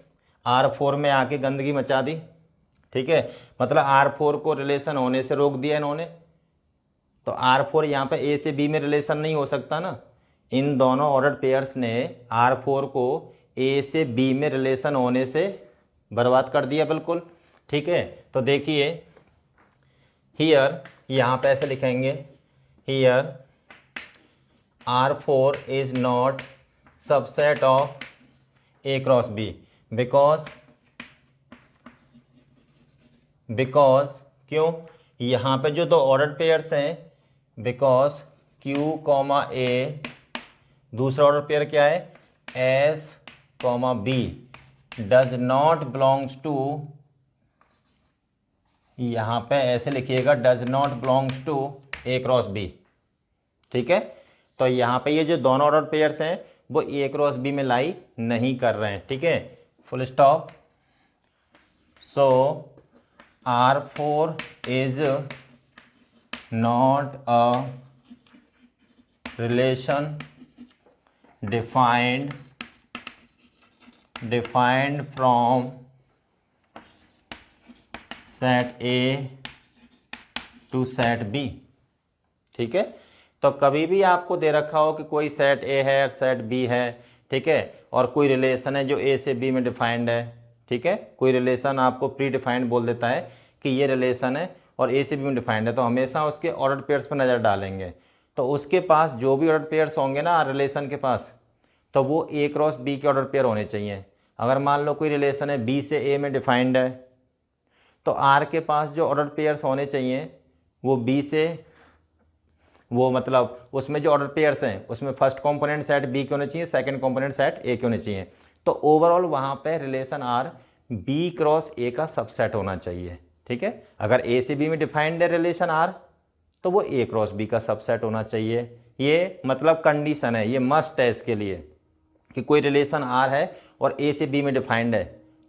R4 में आके गंदगी मचा दी, ठीक है। मतलब R4 को रिलेशन होने से रोक दिया इन्होंने। तो R4 यहाँ पे A से B में रिलेशन नहीं हो सकता ना। इन दोनों ऑर्डर पेयर्स ने R4 को A से B में रिलेशन होने से बर्बाद कर दिया बिल्कुल, ठीक है। तो देखिए हियर, यहाँ पे ऐसे लिखेंगे, here R4 is not subset of A cross B because क्यों, यहाँ पे जो दो ऑर्डर पेयर्स हैं, बिकॉज Q, A, दूसरा ऑर्डर पेयर क्या है, S, B does not belongs to, यहाँ पे ऐसे लिखिएगा does not belongs to A cross B, ठीक है। तो यहाँ पे ये जो दोनों ऑर्डर पेयर्स हैं वो A क्रॉस B में लाई नहीं कर रहे हैं, ठीक है, full stop. So R4 is not a relation defined from set A to set B, ठीक है। तो कभी भी आपको दे रखा हो कि कोई सेट A है और सेट B है, ठीक है, और कोई रिलेशन है जो A से B में डिफाइंड है, ठीक है, कोई रिलेशन आपको प्री डिफाइंड बोल देता है कि ये रिलेशन है और A से B में डिफाइंड है, तो हमेशा उसके ऑर्डर पेयर्स पर नज़र डालेंगे। तो उसके पास जो भी ऑर्डर पेयर्स होंगे ना रिलेशन के पास, तो वो A क्रॉस B के ऑर्डर पेयर होने चाहिए। अगर मान लो कोई रिलेशन है B से A में डिफाइंड है, तो R के पास जो ऑर्डर पेयर्स होने चाहिए वो B से, वो मतलब उसमें जो ऑर्डर पेयर्स हैं उसमें फर्स्ट कंपोनेंट सेट B के होने चाहिए, सेकंड कंपोनेंट सेट A के होने चाहिए। तो ओवरऑल वहाँ पे relation R B cross A का सबसेट होना चाहिए, ठीक है। अगर A से B में डिफाइंड है रिलेशन R, तो वो A क्रॉस B का सबसेट होना चाहिए। ये मतलब कंडीशन है, ये मस्ट है इसके लिए कि कोई रिलेशन R है और A से B में डिफाइंड है,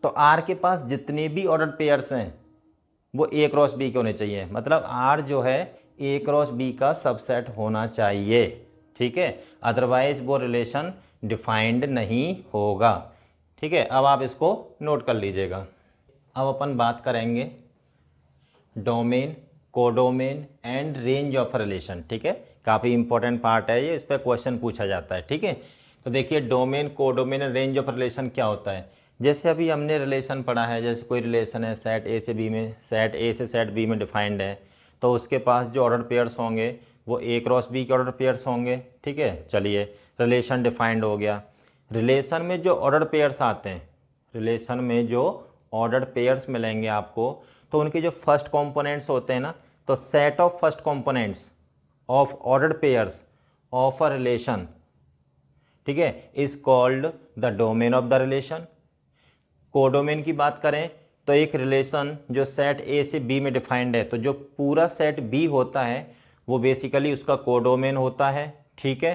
तो आर के पास जितने भी ऑर्डर पेयर्स हैं वो ए क्रॉस बी के होने चाहिए, मतलब आर जो है ए क्रॉस बी का सबसेट होना चाहिए, ठीक है, अदरवाइज वो रिलेशन डिफाइंड नहीं होगा, ठीक है। अब आप इसको नोट कर लीजिएगा। अब अपन बात करेंगे domain, codomain and range of relation, ठीक है, काफ़ी इंपॉर्टेंट पार्ट है ये, इस पर क्वेश्चन पूछा जाता है, ठीक है। तो देखिए domain, codomain and range of relation क्या होता है। जैसे अभी हमने रिलेशन पढ़ा है, जैसे कोई रिलेशन है सेट ए से बी में, सेट ए से सेट बी में डिफाइंड है, तो उसके पास जो ऑर्डर पेयर्स होंगे वो ए क्रॉस बी के ऑर्डर पेयर्स होंगे, ठीक है। चलिए रिलेशन डिफाइंड हो गया। रिलेशन में जो ऑर्डर पेयर्स आते हैं, रिलेशन में जो ऑर्डर पेयर्स मिलेंगे आपको, तो उनके जो फर्स्ट कंपोनेंट्स होते हैं ना, तो set of first components of order pairs of a relation, ठीक है, is called the domain of the relation. Codomain की बात करें तो एक रिलेशन जो सेट ए से बी में डिफाइंड है, तो जो पूरा सेट बी होता है वो बेसिकली उसका कोडोमेन होता है, ठीक है।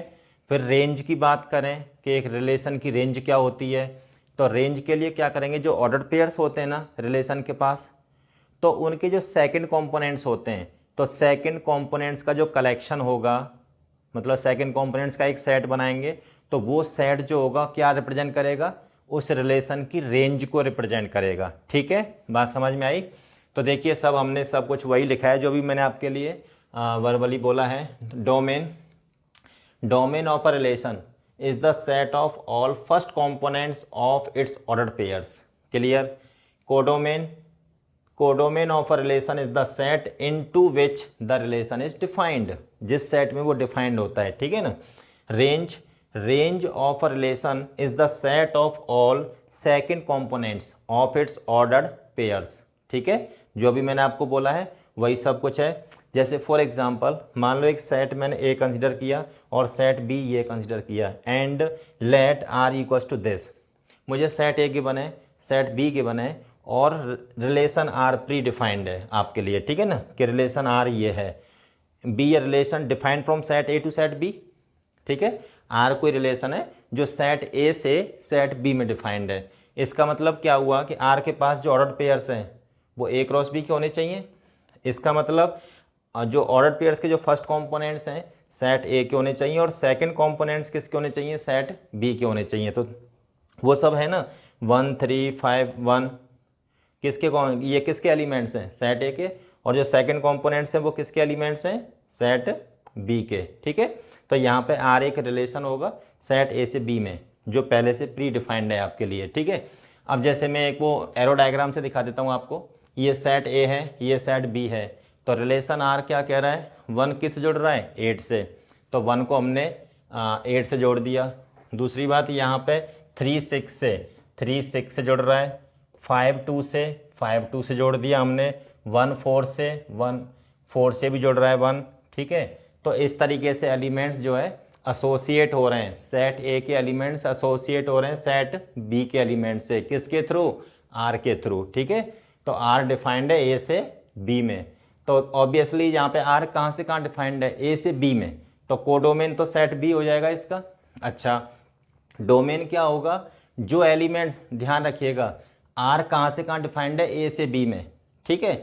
फिर रेंज की बात करें कि एक रिलेशन की रेंज क्या होती है, तो रेंज के लिए क्या करेंगे, जो ऑर्डर पेयर्स होते हैं ना रिलेशन के पास, तो उनके जो सेकंड कंपोनेंट्स होते हैं, तो सेकंड कंपोनेंट्स का जो कलेक्शन होगा, मतलब सेकंड कंपोनेंट्स का एक सेट बनाएंगे, तो वो सेट जो होगा क्या रिप्रेजेंट करेगा, उस रिलेशन की रेंज को रिप्रेजेंट करेगा, ठीक है। बात समझ में आई। तो देखिए सब हमने सब कुछ वही लिखा है जो भी मैंने आपके लिए वर्बली बोला है। Domain of a relation is the set of all first components of its order pairs, clear. Codomain of a relation is the set into which the relation is defined, जिस सेट में वो defined होता है, ठीक है ना। Range of a relation is the set of all second components of its ordered pairs, ठीक है। जो भी मैंने आपको बोला है वही सब कुछ है। जैसे फॉर एग्जांपल मान लो एक सेट मैंने ए कंसिडर किया और सेट बी ये कंसिडर किया, and let R equals to this. मुझे सेट ए के बने, सेट बी के बने, और रिलेशन आर प्री डिफाइंड है आपके लिए, ठीक है ना, कि रिलेशन आर ये है, be a relation defined from set A to set B, ठीक है। आर कोई रिलेशन है जो सेट ए से सेट बी में डिफाइंड है। इसका मतलब क्या हुआ कि आर के पास जो ऑर्डर पेयर्स हैं वो ए क्रॉस बी के होने चाहिए। इसका मतलब जो ऑर्डर पेयर्स के जो फर्स्ट कंपोनेंट्स हैं सेट ए के होने चाहिए, और सेकंड कंपोनेंट्स किसके होने चाहिए, सेट बी के होने चाहिए। तो वो सब है ना 1 3 5 1, किसके ये किसके एलिमेंट्स हैं, सेट ए के, और जो सेकंड कंपोनेंट्स हैं वो किसके एलिमेंट्स हैं, सेट बी के, ठीक है। तो यहाँ पे आर एक रिलेशन होगा सेट ए से बी में जो पहले से प्री डिफाइंड है आपके लिए, ठीक है। अब जैसे मैं एक वो एरो डायग्राम से दिखा देता हूँ आपको, ये सेट ए है, ये सेट बी है, तो रिलेशन आर क्या कह रहा है, 1 किस जोड़ रहा है, 8 से, तो 1 को हमने 8 से जोड़ दिया। दूसरी बात यहाँ पे 3 6 से जोड़ रहा है, 5 2 से जोड़ दिया हमने, 1 4 से भी जोड़ रहा है 1, ठीक है। तो इस तरीके से एलिमेंट्स जो है एसोसिएट हो रहे हैं, सेट ए के एलिमेंट्स एसोसिएट हो रहे हैं सेट बी के एलिमेंट से, किसके थ्रू, आर के थ्रू, ठीक है। तो आर डिफाइंड है ए से बी में, तो ऑब्वियसली यहाँ पे आर कहाँ से कहाँ डिफाइंड है, ए से बी में, तो कोडोमेन तो सेट बी हो जाएगा इसका। अच्छा डोमेन क्या होगा, जो एलिमेंट्स, ध्यान रखिएगा आर कहाँ से कहाँ डिफाइंड है, ए से बी में, ठीक है।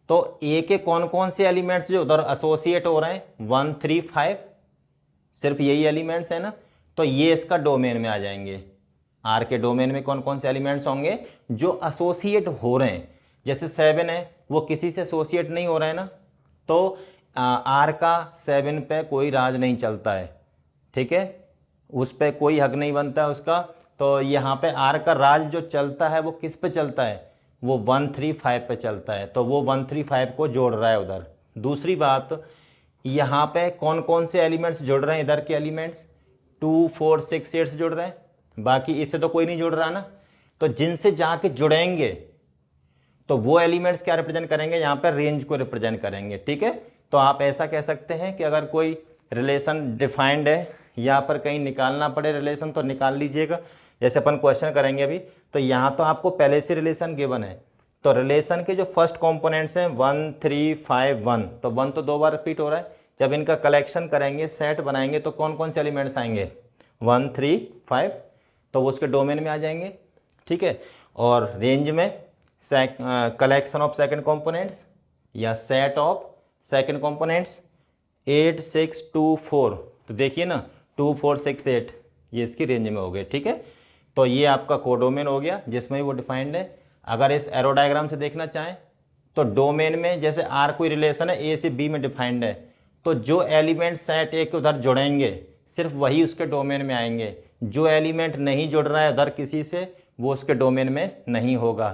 तो ए के कौन कौन से एलिमेंट्स जो उधर एसोसिएट हो रहे हैं 1 3 5, सिर्फ यही एलिमेंट्स है ना, तो ये इसका डोमेन में आ जाएंगे। आर के डोमेन में कौन कौन से एलिमेंट्स होंगे जो एसोसिएट हो रहे हैं, जैसे 7 है वो किसी से एसोसिएट नहीं हो रहा है ना, तो आर का 7 पे कोई राज नहीं चलता है, ठीक है, उस पर कोई हक नहीं बनता है उसका। तो यहाँ पे आर का राज जो चलता है वो किस पे चलता है, वो 1 3 5 पे चलता है, तो वो 1 3 5 को जोड़ रहा है उधर। दूसरी बात यहाँ पे कौन कौन से एलिमेंट्स जुड़ रहे हैं, इधर के एलिमेंट्स 2 4 6 8 से जुड़ रहे हैं, बाकी इससे तो कोई नहीं जुड़ रहा ना। तो जिनसे जाके जुड़ेंगे तो वो एलिमेंट्स क्या रिप्रेजेंट करेंगे, यहाँ पर रेंज को रिप्रेजेंट करेंगे, ठीक है। तो आप ऐसा कह सकते हैं कि अगर कोई रिलेशन डिफाइंड है, यहाँ पर कहीं निकालना पड़े रिलेशन तो निकाल लीजिएगा। जैसे अपन क्वेश्चन करेंगे अभी, तो यहाँ तो आपको पहले से रिलेशन गिवन है, तो रिलेशन के जो फर्स्ट कंपोनेंट्स हैं 1 3 5 1, तो 1 तो 2 बार रिपीट हो रहा है। जब इनका कलेक्शन करेंगे, सेट बनाएंगे, तो कौन कौन से एलिमेंट्स आएंगे 1 3 5, तो वो उसके डोमेन में आ जाएंगे, ठीक है। और रेंज में कलेक्शन ऑफ सेकंड कंपोनेंट्स या सेट ऑफ सेकंड कंपोनेंट्स 8 6 2 4। तो देखिए ना 2 4 6 8 ये इसकी रेंज में हो गए। ठीक है, तो ये आपका कोडोमेन हो गया जिसमें वो डिफाइंड है। अगर इस एरो डायग्राम से देखना चाहें तो डोमेन में जैसे आर कोई रिलेशन है ए से बी में डिफाइंड है, तो जो एलिमेंट सेट ए के उधर जुड़ेंगे सिर्फ वही उसके डोमेन में आएंगे। जो एलिमेंट नहीं जुड़ रहा है उधर किसी से, वो उसके डोमेन में नहीं होगा।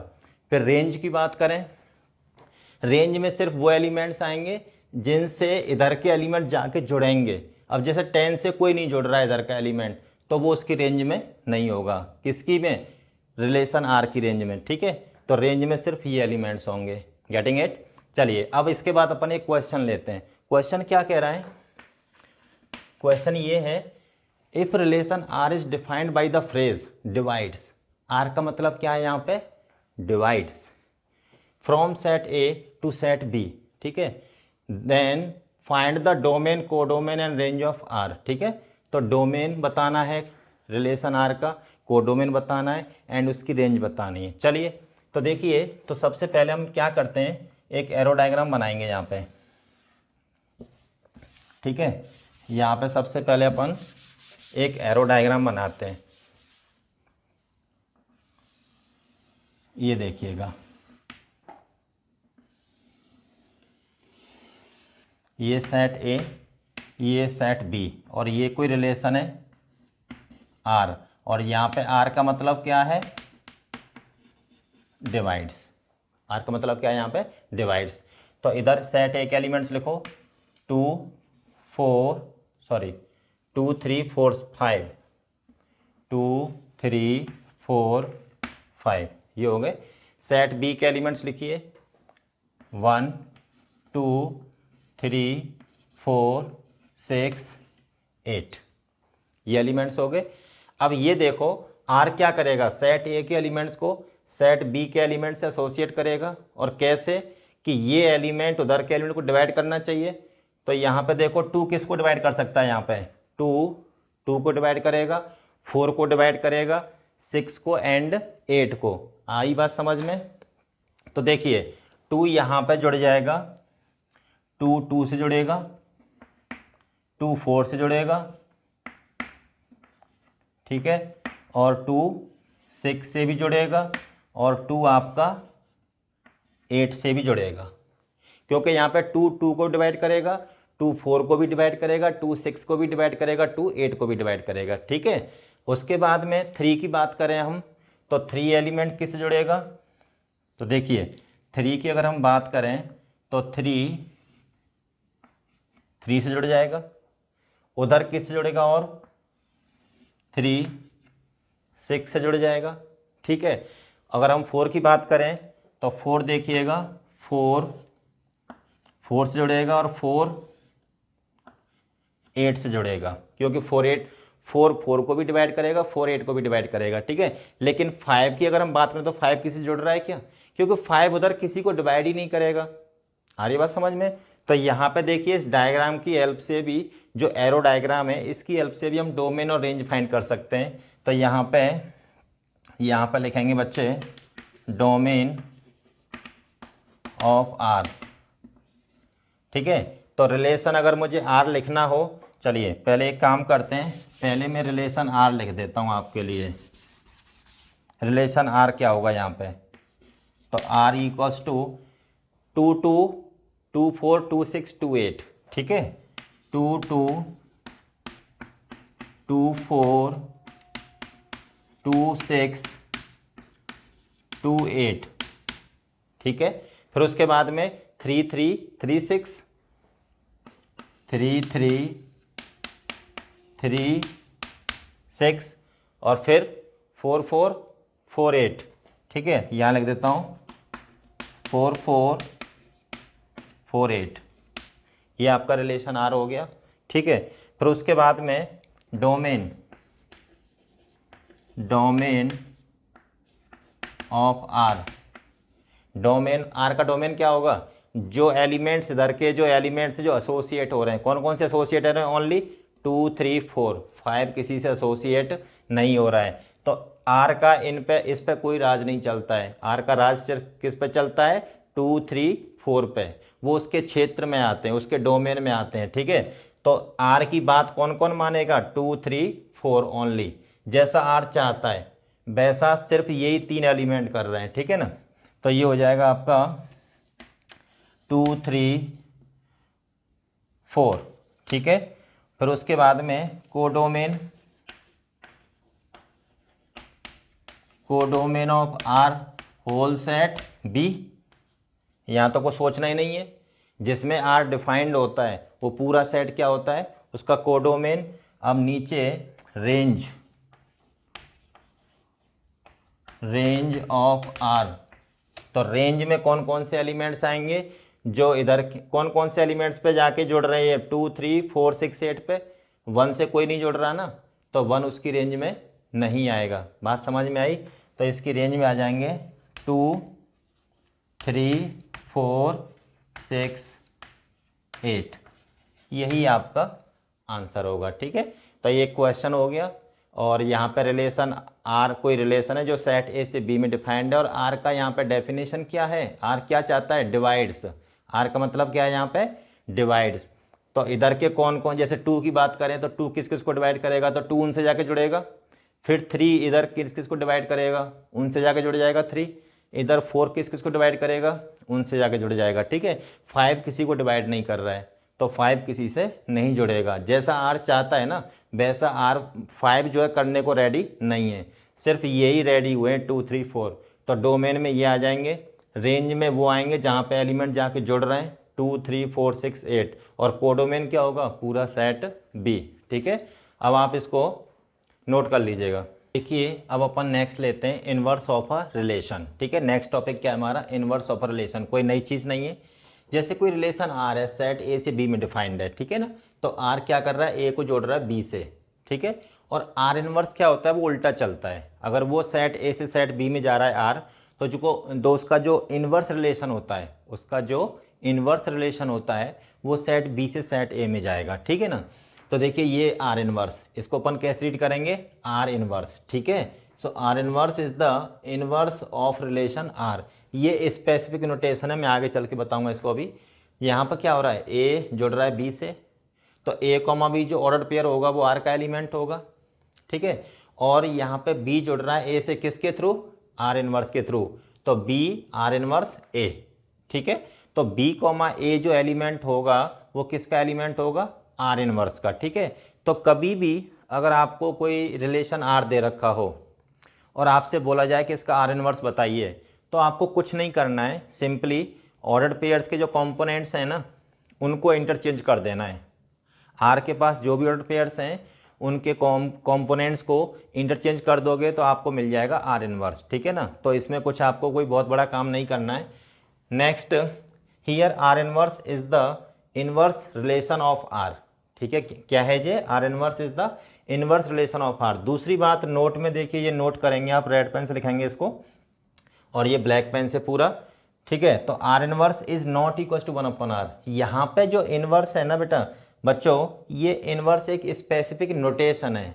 फिर रेंज की बात करें, रेंज में सिर्फ वो एलिमेंट्स आएंगे जिनसे इधर के एलिमेंट जाके जुड़ेंगे। अब जैसे 10 से कोई नहीं जुड़ रहा है इधर का एलिमेंट, तो वो उसकी रेंज में नहीं होगा। किसकी में? रिलेशन आर की रेंज में। ठीक है, तो रेंज में सिर्फ ये एलिमेंट्स होंगे। Getting it? चलिए अब इसके बाद अपन एक क्वेश्चन लेते हैं। क्वेश्चन क्या कह रहा है? क्वेश्चन ये है, if relation R is defined by the phrase divides. R का मतलब क्या है यहाँ पे? Divides from set A to set B. ठीक है, then find the domain, codomain and range of R. ठीक है, तो डोमेन बताना है रिलेशन आर का, कोडोमेन बताना है एंड उसकी रेंज बतानी है। चलिए तो देखिए, तो सबसे पहले हम क्या करते हैं, एक एरो डायग्राम बनाएंगे यहाँ पे। ठीक है, यहाँ पे सबसे पहले अपन एक एरो डायग्राम बनाते हैं। ये देखिएगा, ये सेट ए, ये सेट बी, और ये कोई रिलेशन है आर, और यहाँ पे आर का मतलब क्या है? डिवाइड्स। आर का मतलब क्या है यहाँ पे? डिवाइड्स। तो इधर सेट ए के एलिमेंट्स लिखो 2 3 4 5, 2 3 4 5 ये हो गए। सेट बी के एलिमेंट्स लिखिए 1 2 3 4 6 8 ये एलिमेंट्स हो गए। अब ये देखो आर क्या करेगा, सेट ए के एलिमेंट्स को सेट बी के एलिमेंट से एसोसिएट करेगा। और कैसे? कि ये एलिमेंट उधर के एलिमेंट को डिवाइड करना चाहिए। तो यहाँ पे देखो 2 किसको डिवाइड कर सकता है? यहाँ पे 2 को डिवाइड करेगा, 4 को डिवाइड करेगा, 6 को एंड 8 को। आई बात समझ में? तो देखिए 2 यहाँ पे जुड़ जाएगा, 2 से जुड़ेगा, 2 4 से जुड़ेगा। ठीक है, और 2 6 से भी जुड़ेगा, और 2 आपका 8 से भी जुड़ेगा। क्योंकि यहाँ पे 2 को डिवाइड करेगा, 2 4 को भी डिवाइड करेगा, 2 6 को भी डिवाइड करेगा, 2 8 को भी डिवाइड करेगा। ठीक है, उसके बाद में 3 की बात करें हम, तो 3 एलिमेंट किससे जुड़ेगा? तो देखिए 3 की अगर हम बात करें तो 3 से जुड़ जाएगा। उधर किससे जुड़ेगा? और 3 6 से जुड़ जाएगा। ठीक है, अगर हम 4 की बात करें तो 4 देखिएगा, 4 से जुड़ेगा, और 4 8 से जुड़ेगा। क्योंकि 4 को भी डिवाइड करेगा, 4 8 को भी डिवाइड करेगा। ठीक है, लेकिन 5 की अगर हम बात करें तो 5 किसी से जुड़ रहा है क्या? क्योंकि 5 उधर किसी को डिवाइड ही नहीं करेगा। आ रही बात समझ में? तो यहाँ पे देखिए इस डायग्राम की हेल्प से भी, जो एरो डायग्राम है इसकी हेल्प से भी हम डोमेन और रेंज फाइंड कर सकते हैं। तो यहाँ पे लिखेंगे बच्चे डोमेन ऑफ आर। ठीक है, तो रिलेशन अगर मुझे आर लिखना हो, चलिए पहले एक काम करते हैं, पहले मैं रिलेशन आर लिख देता हूँ आपके लिए। रिलेशन आर क्या होगा यहाँ पे? तो आर इक्वल्स टू 2 2 2 4 2 6 2 8। ठीक है, 2 2 2 4 2 6 2 8। ठीक है, फिर उसके बाद में 3 3 3 6 3 3 3 6, और फिर 4 4 4 8। ठीक है, यहाँ लिख देता हूँ 4 4 4 8। ये आपका रिलेशन आर हो गया। ठीक है, फिर उसके बाद में domain of R. Domain R का डोमेन क्या होगा? जो एलिमेंट्स इधर के जो एलिमेंट्स जो एसोसिएट हो रहे हैं, कौन कौन से एसोसिएट हो रहे हैं? ओनली 2 3 4, 5 किसी से एसोसिएट नहीं हो रहा है। तो आर का इस पे कोई राज नहीं चलता है। आर का राज सिर्फ किस पे चलता है? 2, 3, 4 पे। वो उसके क्षेत्र में आते हैं, उसके डोमेन में आते हैं, ठीक है। तो आर की बात कौन कौन मानेगा? 2, 3, 4 ओनली। जैसा आर चाहता है वैसा सिर्फ यही 3 एलिमेंट कर रहे हैं, ठीक है ना। तो ये हो जाएगा आपका 2, 3, 4, ठीक है। फिर उसके बाद में codomain of R whole set B. यहाँ तो कुछ सोचना ही नहीं है, जिसमें आर डिफाइंड होता है वो पूरा सेट क्या होता है? उसका कोडोमेन। अब नीचे रेंज ऑफ आर। तो रेंज में कौन कौन से एलिमेंट्स आएंगे? जो इधर कौन कौन से एलिमेंट्स पे जाके जुड़ रहे हैं? 2, 3, 4, 6, 8 पे। 1 से कोई नहीं जुड़ रहा ना, तो 1 उसकी रेंज में नहीं आएगा। बात समझ में आई? तो इसकी रेंज में आ जाएंगे 2, 3, 4, 6, 8। यही आपका आंसर होगा, ठीक है। तो ये क्वेश्चन हो गया। और यहाँ पे रिलेशन आर कोई रिलेशन है जो सेट ए से बी में डिफाइंड है। और आर का यहाँ पे डेफिनेशन क्या है? आर क्या चाहता है? डिवाइड्स। आर का मतलब क्या है यहाँ पे? डिवाइड्स। तो इधर के कौन कौन, जैसे 2 की बात करें तो 2 किस किस को डिवाइड करेगा? तो 2 उनसे जाके जुड़ेगा। फिर 3 इधर किस किस को डिवाइड करेगा? उनसे जाके जुड़ जाएगा 3। इधर 4 किस किस को डिवाइड करेगा? उनसे जाके जुड़ जाएगा, ठीक है। 5 किसी को डिवाइड नहीं कर रहा है, तो 5 किसी से नहीं जुड़ेगा। जैसा आर चाहता है ना वैसा आर 5 जो है करने को रेडी नहीं है, सिर्फ यही रेडी हुए हैं 2, 3, 4। तो डोमेन में ये आ जाएंगे, रेंज में वो आएंगे जहाँ पे एलिमेंट जाके जुड़ रहे हैं 2, 3, 4, 6, 8। और कोडोमेन क्या होगा? पूरा सेट बी, ठीक है। अब आप इसको नोट कर लीजिएगा। देखिए अब अपन नेक्स्ट लेते हैं इनवर्स ऑफ अ रिलेशन, ठीक है। नेक्स्ट टॉपिक क्या है हमारा? Inverse of a relation. कोई नई चीज़ नहीं है। जैसे कोई रिलेशन आर है, सेट ए से बी में डिफाइंड है, ठीक है ना। तो आर क्या कर रहा है? ए को जोड़ रहा है बी से, ठीक है। और आर इनवर्स क्या होता है? वो उल्टा चलता है। अगर वो सेट ए से सेट बी में जा रहा है आर, तो जो उसका जो इनवर्स रिलेशन होता है वो सेट बी से सेट ए में जाएगा, ठीक है ना। तो देखिए ये आर इनवर्स, इसको अपन कैसे रीड करेंगे? आर इनवर्स, ठीक है। So R inverse is the inverse of relation R. ये स्पेसिफिक नोटेशन है, मैं आगे चल के बताऊंगा इसको। अभी यहाँ पर क्या हो रहा है? ए जुड़ रहा है बी से, तो ए कॉमा बी जो ऑर्डर पेयर होगा वो आर का एलिमेंट होगा, ठीक है। और यहाँ पे बी जुड़ रहा है ए से, किसके थ्रू? आर इनवर्स के थ्रू। तो बी आर इनवर्स ए, ठीक है। तो बी कॉमा ए जो एलिमेंट होगा वो किसका एलिमेंट होगा? आर इनवर्स का, ठीक है। तो कभी भी अगर आपको कोई रिलेशन आर दे रखा हो और आपसे बोला जाए कि इसका आर इनवर्स बताइए, तो आपको कुछ नहीं करना है, सिंपली ऑर्डर्ड पेयर्स के जो कंपोनेंट्स हैं ना उनको इंटरचेंज कर देना है। आर के पास जो भी ऑर्डर पेयर्स हैं उनके कंपोनेंट्स को इंटरचेंज कर दोगे तो आपको मिल जाएगा आर इनवर्स, ठीक है ना। तो इसमें कुछ आपको कोई बहुत बड़ा काम नहीं करना है। Next, here R inverse is the inverse relation of R, ठीक है। क्या है ये? R inverse is the inverse relation of R. दूसरी बात, नोट में देखिए, ये नोट करेंगे आप, रेड पेन से लिखेंगे इसको और ये ब्लैक पेन से पूरा, ठीक है। तो R inverse is not equal to 1/r। यहाँ पे जो इनवर्स है ना बेटा बच्चों, ये इनवर्स एक स्पेसिफिक नोटेशन है।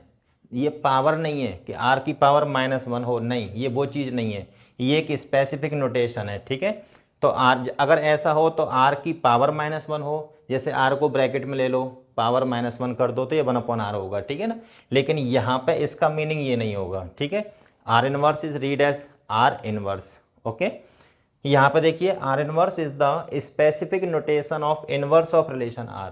ये पावर नहीं है कि आर की पावर -1 हो, नहीं, ये वो चीज़ नहीं है, ये एक स्पेसिफिक नोटेशन है, ठीक है। तो आर अगर ऐसा हो तो आर की पावर -1 हो, जैसे आर को ब्रैकेट में ले लो, पावर -1 कर दो तो ये 1/r होगा, ठीक है ना। लेकिन यहाँ पे इसका मीनिंग ये नहीं होगा, ठीक है। R inverse is read as R inverse, okay. यहाँ पे देखिए R inverse is the specific notation of inverse of relation R.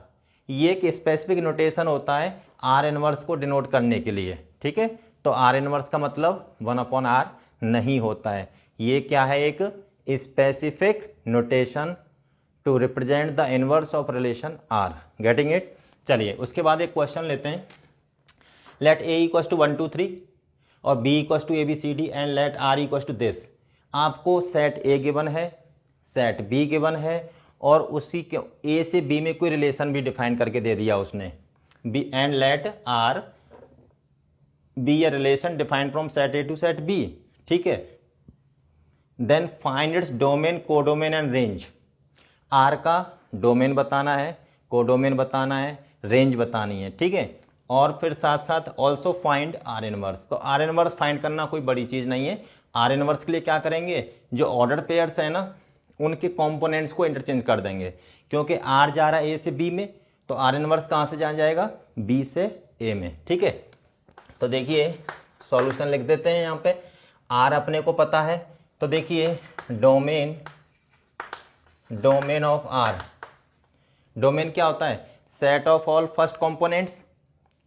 ये एक स्पेसिफिक नोटेशन होता है आर इनवर्स को डिनोट करने के लिए, ठीक है। तो आर इनवर्स का मतलब 1/r नहीं होता है। ये क्या है? एक specific notation to represent the inverse of relation R. Getting it? चलिए उसके बाद एक क्वेश्चन लेते हैं। लेट ए इक्वल टू 1, 2, 3 और B equal to ABCD and let R equal to this. आपको सेट ए गिवन है, सेट बी गिवन है और उसी के ए से बी में कोई रिलेशन भी डिफाइन करके दे दिया उसने, B and let R be a relation defined from set A to set B, ठीक है। Then find its domain, codomain and range. R का डोमेन बताना है, कोडोमेन बताना है, रेंज बतानी है, ठीक है। और फिर साथ साथ ऑल्सो फाइंड आर इनवर्स। तो आर इनवर्स फाइंड करना कोई बड़ी चीज़ नहीं है। आर इनवर्स के लिए क्या करेंगे, जो ऑर्डर पेयर्स है ना उनके कंपोनेंट्स को इंटरचेंज कर देंगे, क्योंकि आर जा रहा है ए से बी में, तो आर इनवर्स कहाँ से जा जाएगा, बी से ए में। ठीक है, तो देखिए सॉल्यूशन लिख देते हैं यहाँ पे। आर अपने को पता है, तो देखिए डोमेन ऑफ आर, डोमेन क्या होता है, set of all first components.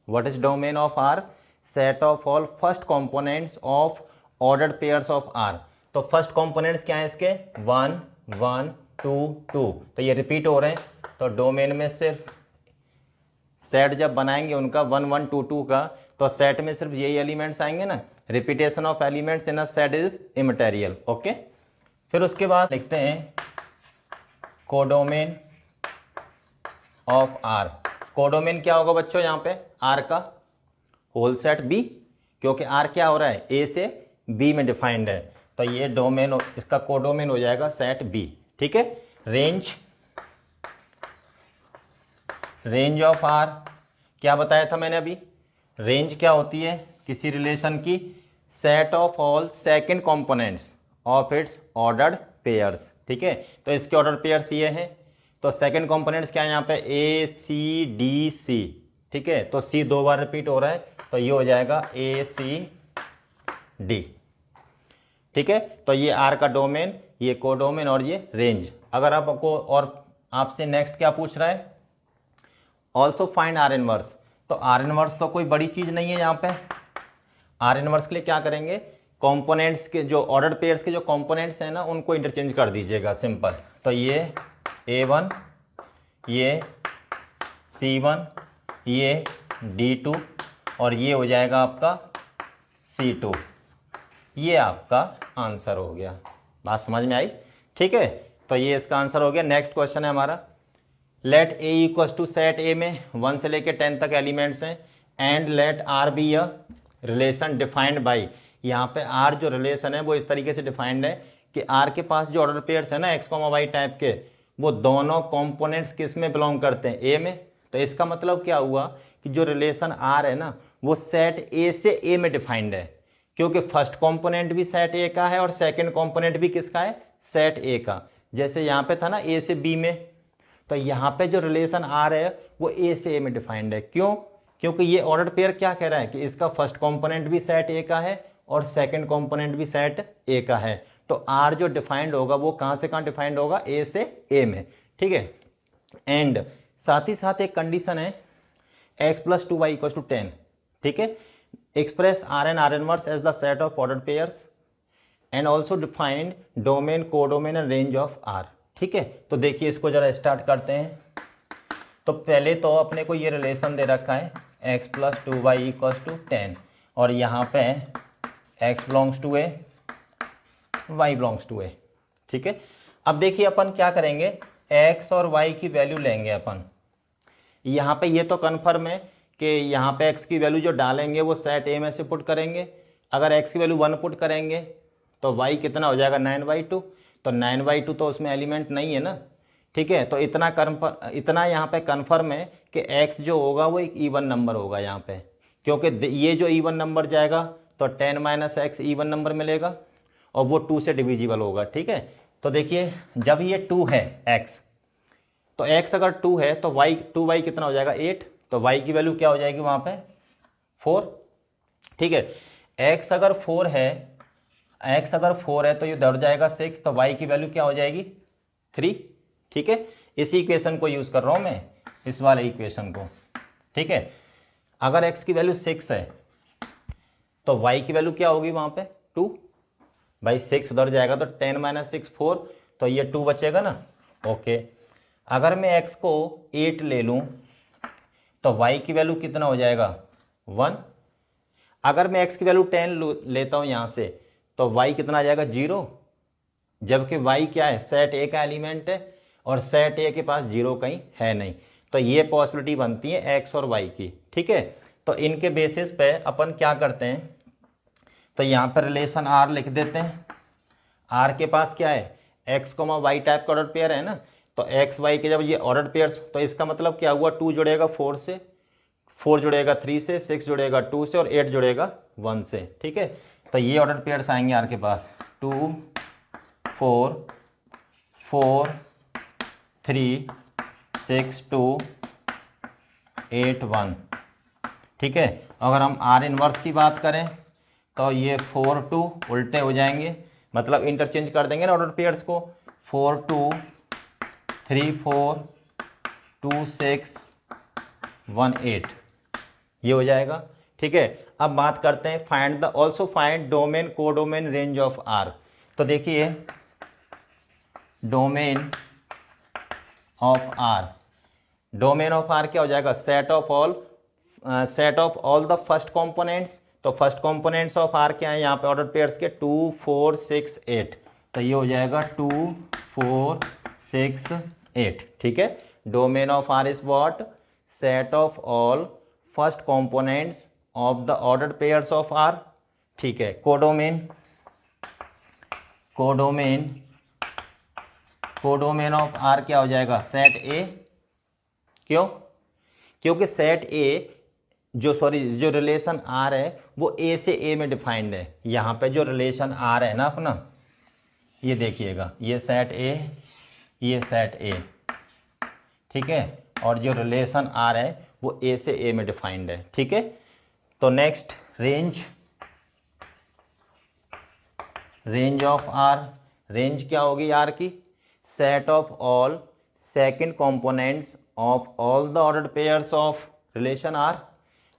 What is domain of R, set of all first components of ordered pairs of R. तो फर्स्ट कंपोनेंट्स क्या है इसके, 1 1 2 2, तो ये रिपीट हो रहे हैं। तो डोमेन में सिर्फ सेट जब बनाएंगे उनका 1 1 2 2 का, तो सेट में सिर्फ यही एलिमेंट्स आएंगे ना। Repetition of elements in a set is immaterial. Okay, फिर उसके बाद लिखते हैं कोडोमेन ऑफ आर। कोडोमेन क्या होगा बच्चों, यहाँ पे आर का होल सेट बी, क्योंकि आर क्या हो रहा है, ए से बी में डिफाइंड है, तो ये डोमेन, इसका कोडोमेन हो जाएगा सेट बी। ठीक है, रेंज ऑफ आर क्या बताया था मैंने अभी, रेंज क्या होती है किसी रिलेशन की, set of all second components of its ordered pairs. ठीक है, तो इसके ऑर्डर पेयर्स ये हैं, तो सेकंड कंपोनेंट्स क्या है यहाँ पे, ए सी डी सी। ठीक है, तो सी 2 बार रिपीट हो रहा है, तो ये हो जाएगा ए सी डी। ठीक है, तो ये आर का डोमेन, ये कोडोमेन और ये रेंज। अगर आपको और आपसे नेक्स्ट क्या पूछ रहा है, ऑल्सो फाइंड आर इनवर्स। तो आर इनवर्स तो कोई बड़ी चीज़ नहीं है यहाँ पे। आर इनवर्स के लिए क्या करेंगे, कंपोनेंट्स के जो ऑर्डर पेयर्स के जो कंपोनेंट्स हैं ना उनको इंटरचेंज कर दीजिएगा, सिंपल। तो ये A1, ये C1, ये D2 और ये हो जाएगा आपका C2। ये आपका आंसर हो गया, बात समझ में आई। ठीक है, तो ये इसका आंसर हो गया। नेक्स्ट क्वेश्चन है हमारा, let A equal to set A में 1 से लेके 10 तक एलिमेंट्स हैं, and let R be a relation defined by. यहाँ पे आर जो रिलेशन है वो इस तरीके से डिफाइंड है कि आर के पास जो ऑर्डर पेयर्स है ना एक्स कॉमा वाई टाइप के, वो दोनों कंपोनेंट्स किस में बिलोंग करते हैं, ए में। तो इसका मतलब क्या हुआ कि जो रिलेशन आर है ना वो सेट ए से ए में डिफाइंड है, क्योंकि फर्स्ट कंपोनेंट भी सेट ए का है और सेकंड कंपोनेंट भी किसका है, सेट ए का। जैसे यहाँ पे था ना ए से बी में, तो यहाँ पे जो रिलेशन आर है वो ए से ए में डिफाइंड है। क्यों, क्योंकि ये ऑर्डर पेयर क्या कह रहा है कि इसका फर्स्ट कंपोनेंट भी सेट ए का है और सेकंड कंपोनेंट भी सेट ए का है। तो आर जो डिफाइंड होगा वो कहाँ से कहाँ डिफाइंड होगा, ए से ए में। ठीक है, एंड साथ ही साथ एक कंडीशन है x + 2y = 10। ठीक है, express R and R inverse as the set of order pairs and also defined domain, codomain and range of R. ठीक है, तो देखिए इसको जरा स्टार्ट करते हैं। तो पहले तो अपने को ये रिलेशन दे रखा है x + 2y = 10 और यहाँ पे x belongs to a, y belongs to a। ठीक है, अब देखिए अपन क्या करेंगे, x और y की वैल्यू लेंगे अपन। यहाँ पे ये तो कन्फर्म है कि यहाँ पे x की वैल्यू जो डालेंगे वो सेट a में से पुट करेंगे। अगर x की वैल्यू 1 पुट करेंगे तो y कितना हो जाएगा, 9/2। तो 9/2 तो उसमें एलिमेंट नहीं है ना। ठीक है, तो इतना यहाँ पे कन्फर्म है कि x जो होगा वो एक इवन नंबर होगा यहाँ पे, क्योंकि ये जो इवन नंबर जाएगा तो 10 - x इवन नंबर मिलेगा और वो 2 से डिविजिबल होगा। ठीक है, तो देखिए जब ये 2 है x, तो x अगर 2 है तो y 2y कितना हो जाएगा, 8। तो y की वैल्यू क्या हो जाएगी वहाँ पे, 4। ठीक है, x अगर 4 है तो ये बढ़ जाएगा 6, तो y की वैल्यू क्या हो जाएगी, 3। ठीक है, इसी इक्वेशन को यूज़ कर रहा हूँ मैं, इस वाले इक्वेशन को। ठीक है, अगर x की वैल्यू 6 है तो y की वैल्यू क्या होगी वहाँ पे, 2। भाई 6 उधर जाएगा तो 10 - 6 4, तो ये 2 बचेगा ना। ओके, अगर मैं x को 8 ले लूँ तो y की वैल्यू कितना हो जाएगा, 1। अगर मैं x की वैल्यू 10 लेता हूँ यहाँ से तो y कितना आ जाएगा, 0, जबकि y क्या है, सेट a का एलिमेंट है और सेट a के पास 0 कहीं है नहीं। तो ये पॉसिबिलिटी बनती है x और y की। ठीक है, तो इनके बेसिस पे अपन क्या करते हैं, तो यहाँ पर रिलेशन r लिख देते हैं। r के पास क्या है, x, y टाइप का ऑर्डर पेयर है ना, तो x y के जब ये ऑर्डर पेयर्स, तो इसका मतलब क्या हुआ, 2 जुड़ेगा 4 से, 4 जुड़ेगा 3 से, 6 जुड़ेगा 2 से और 8 जुड़ेगा 1 से, ठीक है। तो ये ऑर्डर पेयर्स आएंगे आर के पास 2 4 4 3 6 2 8 1, ठीक है। अगर हम आर इनवर्स की बात करें तो ये 4 2 उल्टे हो जाएंगे, मतलब इंटरचेंज कर देंगे ना ऑर्डर पेयर्स को, 4 2 3 4 2 6 1 8, ये हो जाएगा, ठीक है। अब बात करते हैं find the also find domain codomain range of R. तो देखिए domain of R, domain of R क्या हो जाएगा, set of all the first components. तो फर्स्ट कंपोनेंट्स ऑफ आर क्या है यहाँ पे ऑर्डर पेयर्स के 2 4 6 8, तो ये हो जाएगा 2 4 6 8, ठीक है। Domain of R is what, set of all first components of the ordered pairs of R, ठीक है। कोडोमेन कोडोमेन ऑफ आर क्या हो जाएगा, सेट ए। क्यों, क्योंकि सेट ए जो रिलेशन आर है वो ए से ए में डिफाइंड है। यहाँ पे जो रिलेशन आर है ना अपना, ये देखिएगा, ये सेट ए, ये सेट ए, ठीक है। और जो रिलेशन आर है वो ए से ए में डिफाइंड है, ठीक है। तो next range of R, range क्या होगी आर की, set of all second components of all the ordered pairs of relation R.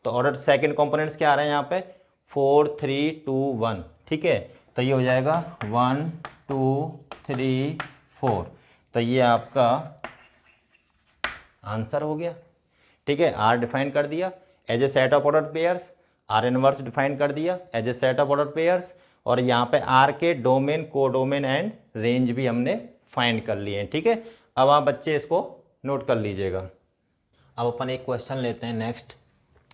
तो ऑर्डर सेकंड कंपोनेंट्स क्या आ रहे हैं यहाँ पे 4 3 2 1, ठीक है। तो ये हो जाएगा 1 2 3 4, तो ये आपका आंसर हो गया, ठीक है। आर डिफाइन कर दिया as a set of order pairs, R inverse define कर दिया as a set of order pairs, और यहाँ पे आर के डोमेन कोडोमेन एंड रेंज भी हमने फाइंड कर लिए हैं, ठीक है। अब आप बच्चे इसको नोट कर लीजिएगा। अब अपन एक क्वेश्चन लेते हैं नेक्स्ट।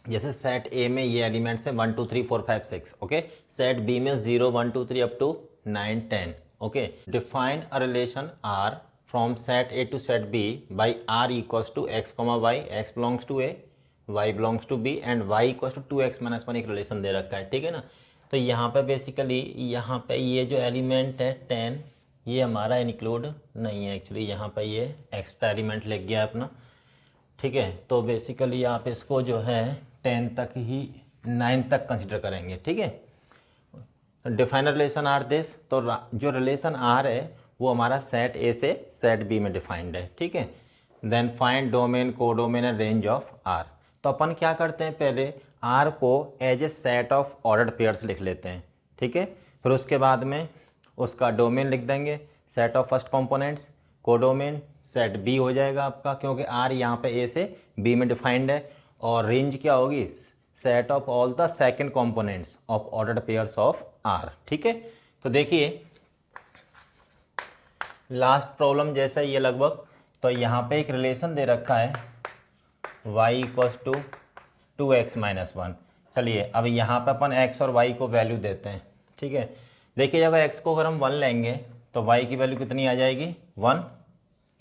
जैसे सेट ए में ये एलिमेंट्स हैं 1 2 3 4 5 6, ओके। सेट बी में 0 1 2 3 up to 9 10, okay. Define a relation R from set A to set B by R equals to x comma y, x belongs to A, y belongs to B and y equals to 2x minus 1, एक relation दे रखा है, ठीक है ना। तो यहाँ पे basically यहाँ पे ये जो एलिमेंट है 10, ये हमारा इंक्लूड नहीं है एक्चुअली, यहाँ पे ये एक्स्ट्रा एलिमेंट लग गया अपना, ठीक है। तो बेसिकली आप इसको जो है 10 तक ही 9 तक कंसिडर करेंगे, ठीक है। डिफाइन रिलेशन आर दिस, तो जो रिलेशन आर है वो हमारा सेट ए से सेट बी में डिफाइंड है, ठीक है। Then find domain codomain and range of R. तो अपन क्या करते हैं, पहले आर को as a set of ordered pairs लिख लेते हैं, ठीक है। फिर उसके बाद में उसका डोमेन लिख देंगे set of first components, codomain set B हो जाएगा आपका, क्योंकि आर यहाँ पे ए से बी में डिफाइंड है, और रेंज क्या होगी, set of all the second components of ordered pairs of R, ठीक है। तो देखिए लास्ट प्रॉब्लम जैसा ये लगभग, तो यहाँ पे एक रिलेशन दे रखा है y equals to 2x minus 1। चलिए अब यहाँ पे अपन x और y को वैल्यू देते हैं, ठीक है। देखिए अगर x को अगर हम 1 लेंगे तो y की वैल्यू कितनी आ जाएगी 1,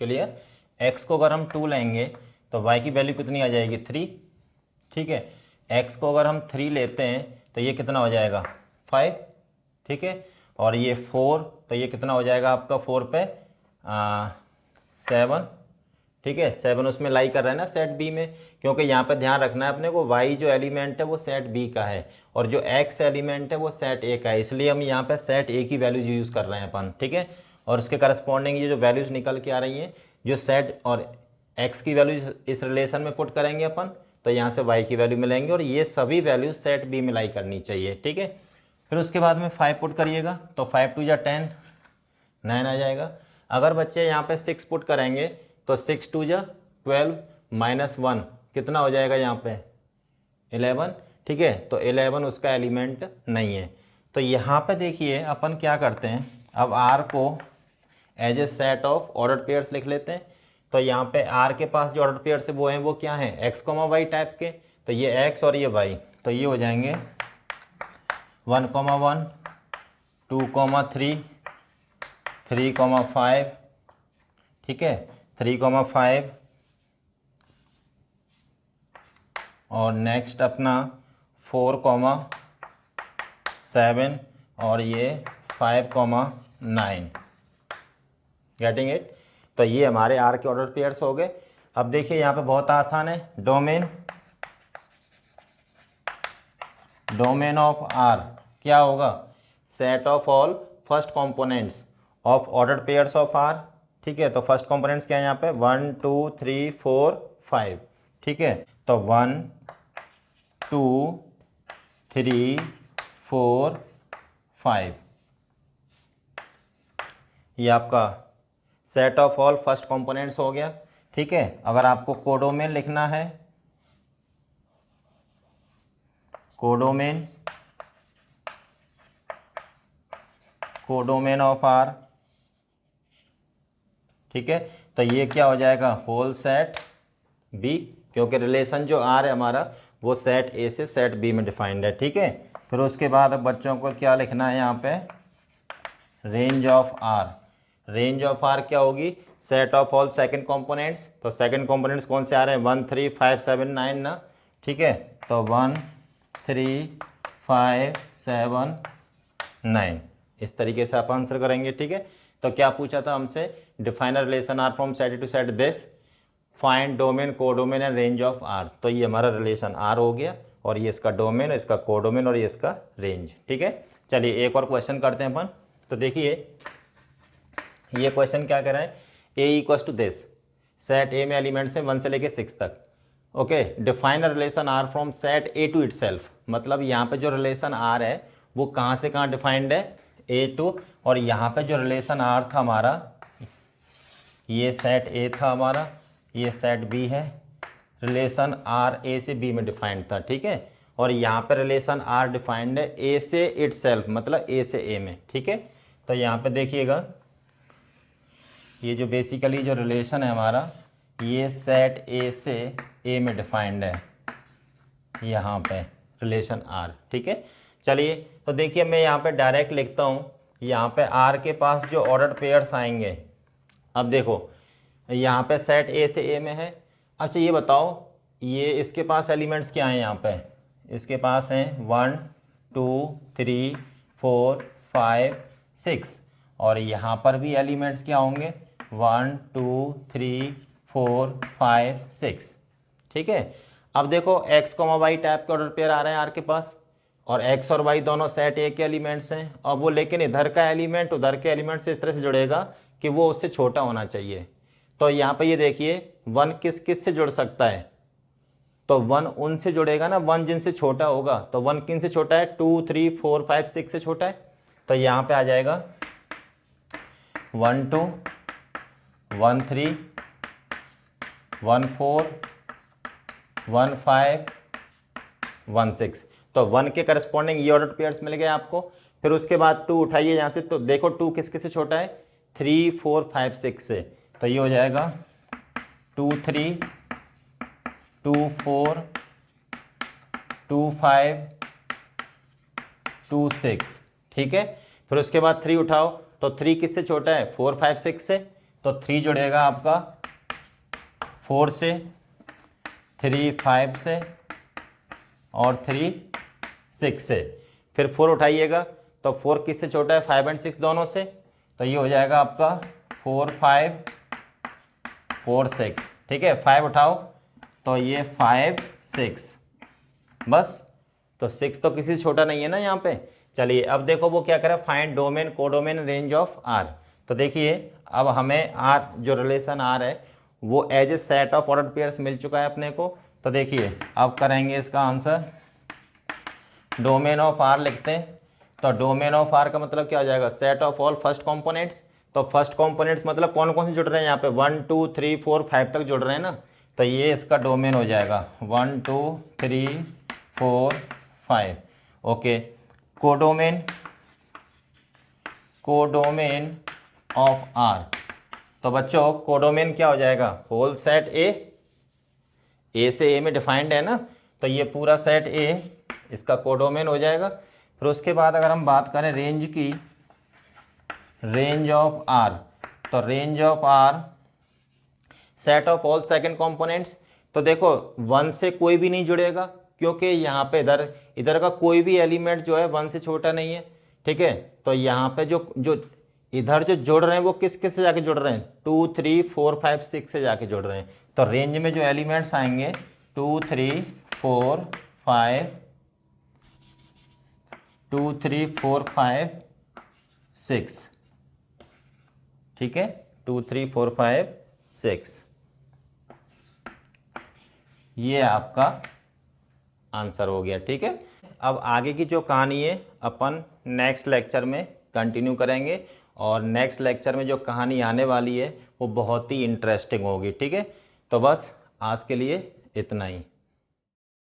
क्लियर। x को अगर हम 2 लेंगे तो y की वैल्यू कितनी आ जाएगी 3, ठीक है। x को अगर हम 3 लेते हैं तो ये कितना हो जाएगा 5, ठीक है। और ये 4, तो ये कितना हो जाएगा आपका 4 पे 7, ठीक है। 7 उसमें लाई कर रहा है ना सेट बी में, क्योंकि यहाँ पे ध्यान रखना है अपने को y जो एलिमेंट है वो सेट बी का है और जो x एलिमेंट है वो सेट ए का है, इसलिए हम यहाँ पे सेट ए की वैल्यूज यूज़ कर रहे हैं अपन, ठीक है। और उसके करस्पॉन्डिंग ये जो वैल्यूज़ निकल के आ रही हैं, जो सेट और x की वैल्यूज इस रिलेशन में पुट करेंगे अपन, तो यहाँ से y की वैल्यू मिलेंगे और ये सभी वैल्यूज सेट बी में लाई करनी चाहिए, ठीक है। फिर उसके बाद में 5 पुट करिएगा तो 5 2 जा 10, 9 आ जाएगा। अगर बच्चे यहाँ पे 6 पुट करेंगे तो 6 2 जा 12 माइनस 1 कितना हो जाएगा यहाँ पे 11, ठीक है। तो 11 उसका एलिमेंट नहीं है। तो यहाँ पे देखिए अपन क्या करते हैं, अब R को as a set of ordered pairs लिख लेते हैं। तो यहाँ पे R के पास जो ऑर्डर्ड पेयर्स है वो हैं, वो क्या हैं x, y टाइप के, तो ये x और ये y, तो ये हो जाएंगे 1, 1 2, 3 3, 5, ठीक है। 3, 5 और नेक्स्ट अपना 4,7 और ये 5,9। Getting it. तो ये हमारे आर के ऑर्डर पेयर्स हो गए। अब देखिए यहाँ पे बहुत आसान है, डोमेन ऑफ आर क्या होगा, set of all first components of ordered pairs of R. ठीक है, तो फर्स्ट कंपोनेंट्स क्या है यहाँ पे, 1 2 3 4 5। ठीक है, तो 1 2 3 4 5 ये आपका set of all first components हो गया। ठीक है, अगर आपको कोडोमेन लिखना है, कोडोमेन ऑफ आर, ठीक है, तो ये क्या हो जाएगा, होल सेट बी, क्योंकि रिलेशन जो आर है हमारा वो सेट ए से सेट बी में डिफाइंड है। ठीक है, फिर उसके बाद अब बच्चों को क्या लिखना है यहाँ पे, range of R. Range of R क्या होगी, set of all second components. तो सेकंड कंपोनेंट्स कौन से आ रहे हैं, 1 3 5 7 9 ना। ठीक है, तो 1 3 5 7 9 इस तरीके से आप आंसर करेंगे। ठीक है, तो क्या पूछा था हमसे, define a relation R from set A to set this, find domain, codomain and range of R. तो ये हमारा रिलेशन आर हो गया, और ये इसका डोमेन, इसका कोडोमेन और ये इसका रेंज। ठीक है, चलिए एक और क्वेश्चन करते हैं अपन। तो देखिए ये क्वेश्चन क्या कह रहा है, A equals to this, set A में एलिमेंट्स हैं 1 से लेके 6 तक। Okay, define a relation R from set A to itself. मतलब यहाँ पे जो रिलेशन आर है वो कहाँ से कहाँ डिफाइंड है, ए टू, और यहाँ पे जो रिलेशन आर था हमारा, ये सेट ए था हमारा, ये सेट बी है, रिलेशन आर ए से बी में डिफाइंड था। ठीक है, और यहाँ पे रिलेशन आर डिफाइंड है ए से इटसेल्फ, मतलब ए से ए में। ठीक है, तो यहाँ पे देखिएगा, ये जो बेसिकली जो रिलेशन है हमारा, ये सेट ए से ए में डिफाइंड है, यहाँ पे रिलेशन आर। ठीक है, चलिए तो देखिए मैं यहाँ पे डायरेक्ट लिखता हूँ, यहाँ पे आर के पास जो ऑर्डर पेयर्स आएंगे, अब देखो यहाँ पे सेट ए से ए में है। अच्छा ये बताओ, ये इसके पास एलिमेंट्स क्या हैं, यहाँ पे इसके पास हैं 1 2 3 4 5 6, और यहाँ पर भी एलिमेंट्स क्या होंगे, 1 2 3 4 5 6। ठीक है, अब देखो x, y टाइप के ऑर्डर पेयर आ रहे हैं आर के पास, और x और y दोनों सेट ए के एलिमेंट्स हैं। अब वो लेकिन इधर का एलिमेंट उधर के एलिमेंट से इस तरह से जुड़ेगा कि वो उससे छोटा होना चाहिए। तो यहाँ पे ये देखिए 1 किस किस से जुड़ सकता है, तो 1 उनसे जुड़ेगा ना, 1 जिनसे छोटा होगा। तो 1 किन से छोटा है, 2 3 4 5 6 से छोटा है। तो यहाँ पे आ जाएगा 1 2 1 3 1 4 1 5 1 6। तो 1 के करस्पॉन्डिंग ये ऑर्डर पेयर्स मिल गए आपको। फिर उसके बाद 2 उठाइए यहाँ से, तो देखो 2 किस किस से छोटा है, 3 4 5 6 से। तो ये हो जाएगा 2 3 2 4 2 5 2 6। ठीक है, फिर उसके बाद 3 उठाओ, तो 3 किससे छोटा है, 4 5 6 से। तो 3 जुड़ेगा आपका 4 से, 3 5 से, और 3 6 से। फिर 4 उठाइएगा, तो 4 किससे छोटा है, 5 और 6 दोनों से। तो ये हो जाएगा आपका 4 5 4 6। ठीक है, 5 उठाओ, तो ये 5 6, बस। तो 6 तो किसी से छोटा नहीं है ना यहाँ पे। चलिए अब देखो वो क्या करे, find domain, codomain, range of R. तो देखिए अब हमें आर, जो रिलेशन आर है वो as a set of order pairs मिल चुका है अपने को। तो देखिए अब करेंगे इसका आंसर, डोमेन ऑफ आर लिखते हैं। तो डोमेन ऑफ आर का मतलब क्या हो जाएगा, set of all first components. तो फर्स्ट कंपोनेंट्स मतलब कौन कौन से जुड़ रहे हैं यहाँ पे, 1 2 3 4 5 तक जुड़ रहे हैं ना। तो ये इसका डोमेन हो जाएगा 1 2 3 4 5। Okay, codomain, codomain of R. तो बच्चों कोडोमेन क्या हो जाएगा, होल सेट ए से ए में डिफाइंड है ना, तो ये पूरा सेट ए इसका कोडोमेन हो जाएगा। फिर उसके बाद अगर हम बात करें रेंज की, रेंज ऑफ आर, तो range of R set of all second components. तो देखो 1 से कोई भी नहीं जुड़ेगा, क्योंकि यहाँ पे इधर इधर का कोई भी एलिमेंट जो है 1 से छोटा नहीं है, ठीक है। तो यहाँ पे जो जो इधर जो जुड़ रहे हैं वो किस किस से जाके जुड़ रहे हैं, 2 3 4 5 6 से जाके जुड़ रहे हैं। तो रेंज में जो एलिमेंट्स आएंगे 2 3 4 5 2 3 4 5 6, ठीक है, 2 3 4 5 6, ये आपका आंसर हो गया, ठीक है। अब आगे की जो कहानी है अपन नेक्स्ट लेक्चर में कंटिन्यू करेंगे, और नेक्स्ट लेक्चर में जो कहानी आने वाली है वो बहुत ही इंटरेस्टिंग होगी, ठीक है। तो बस आज के लिए इतना ही।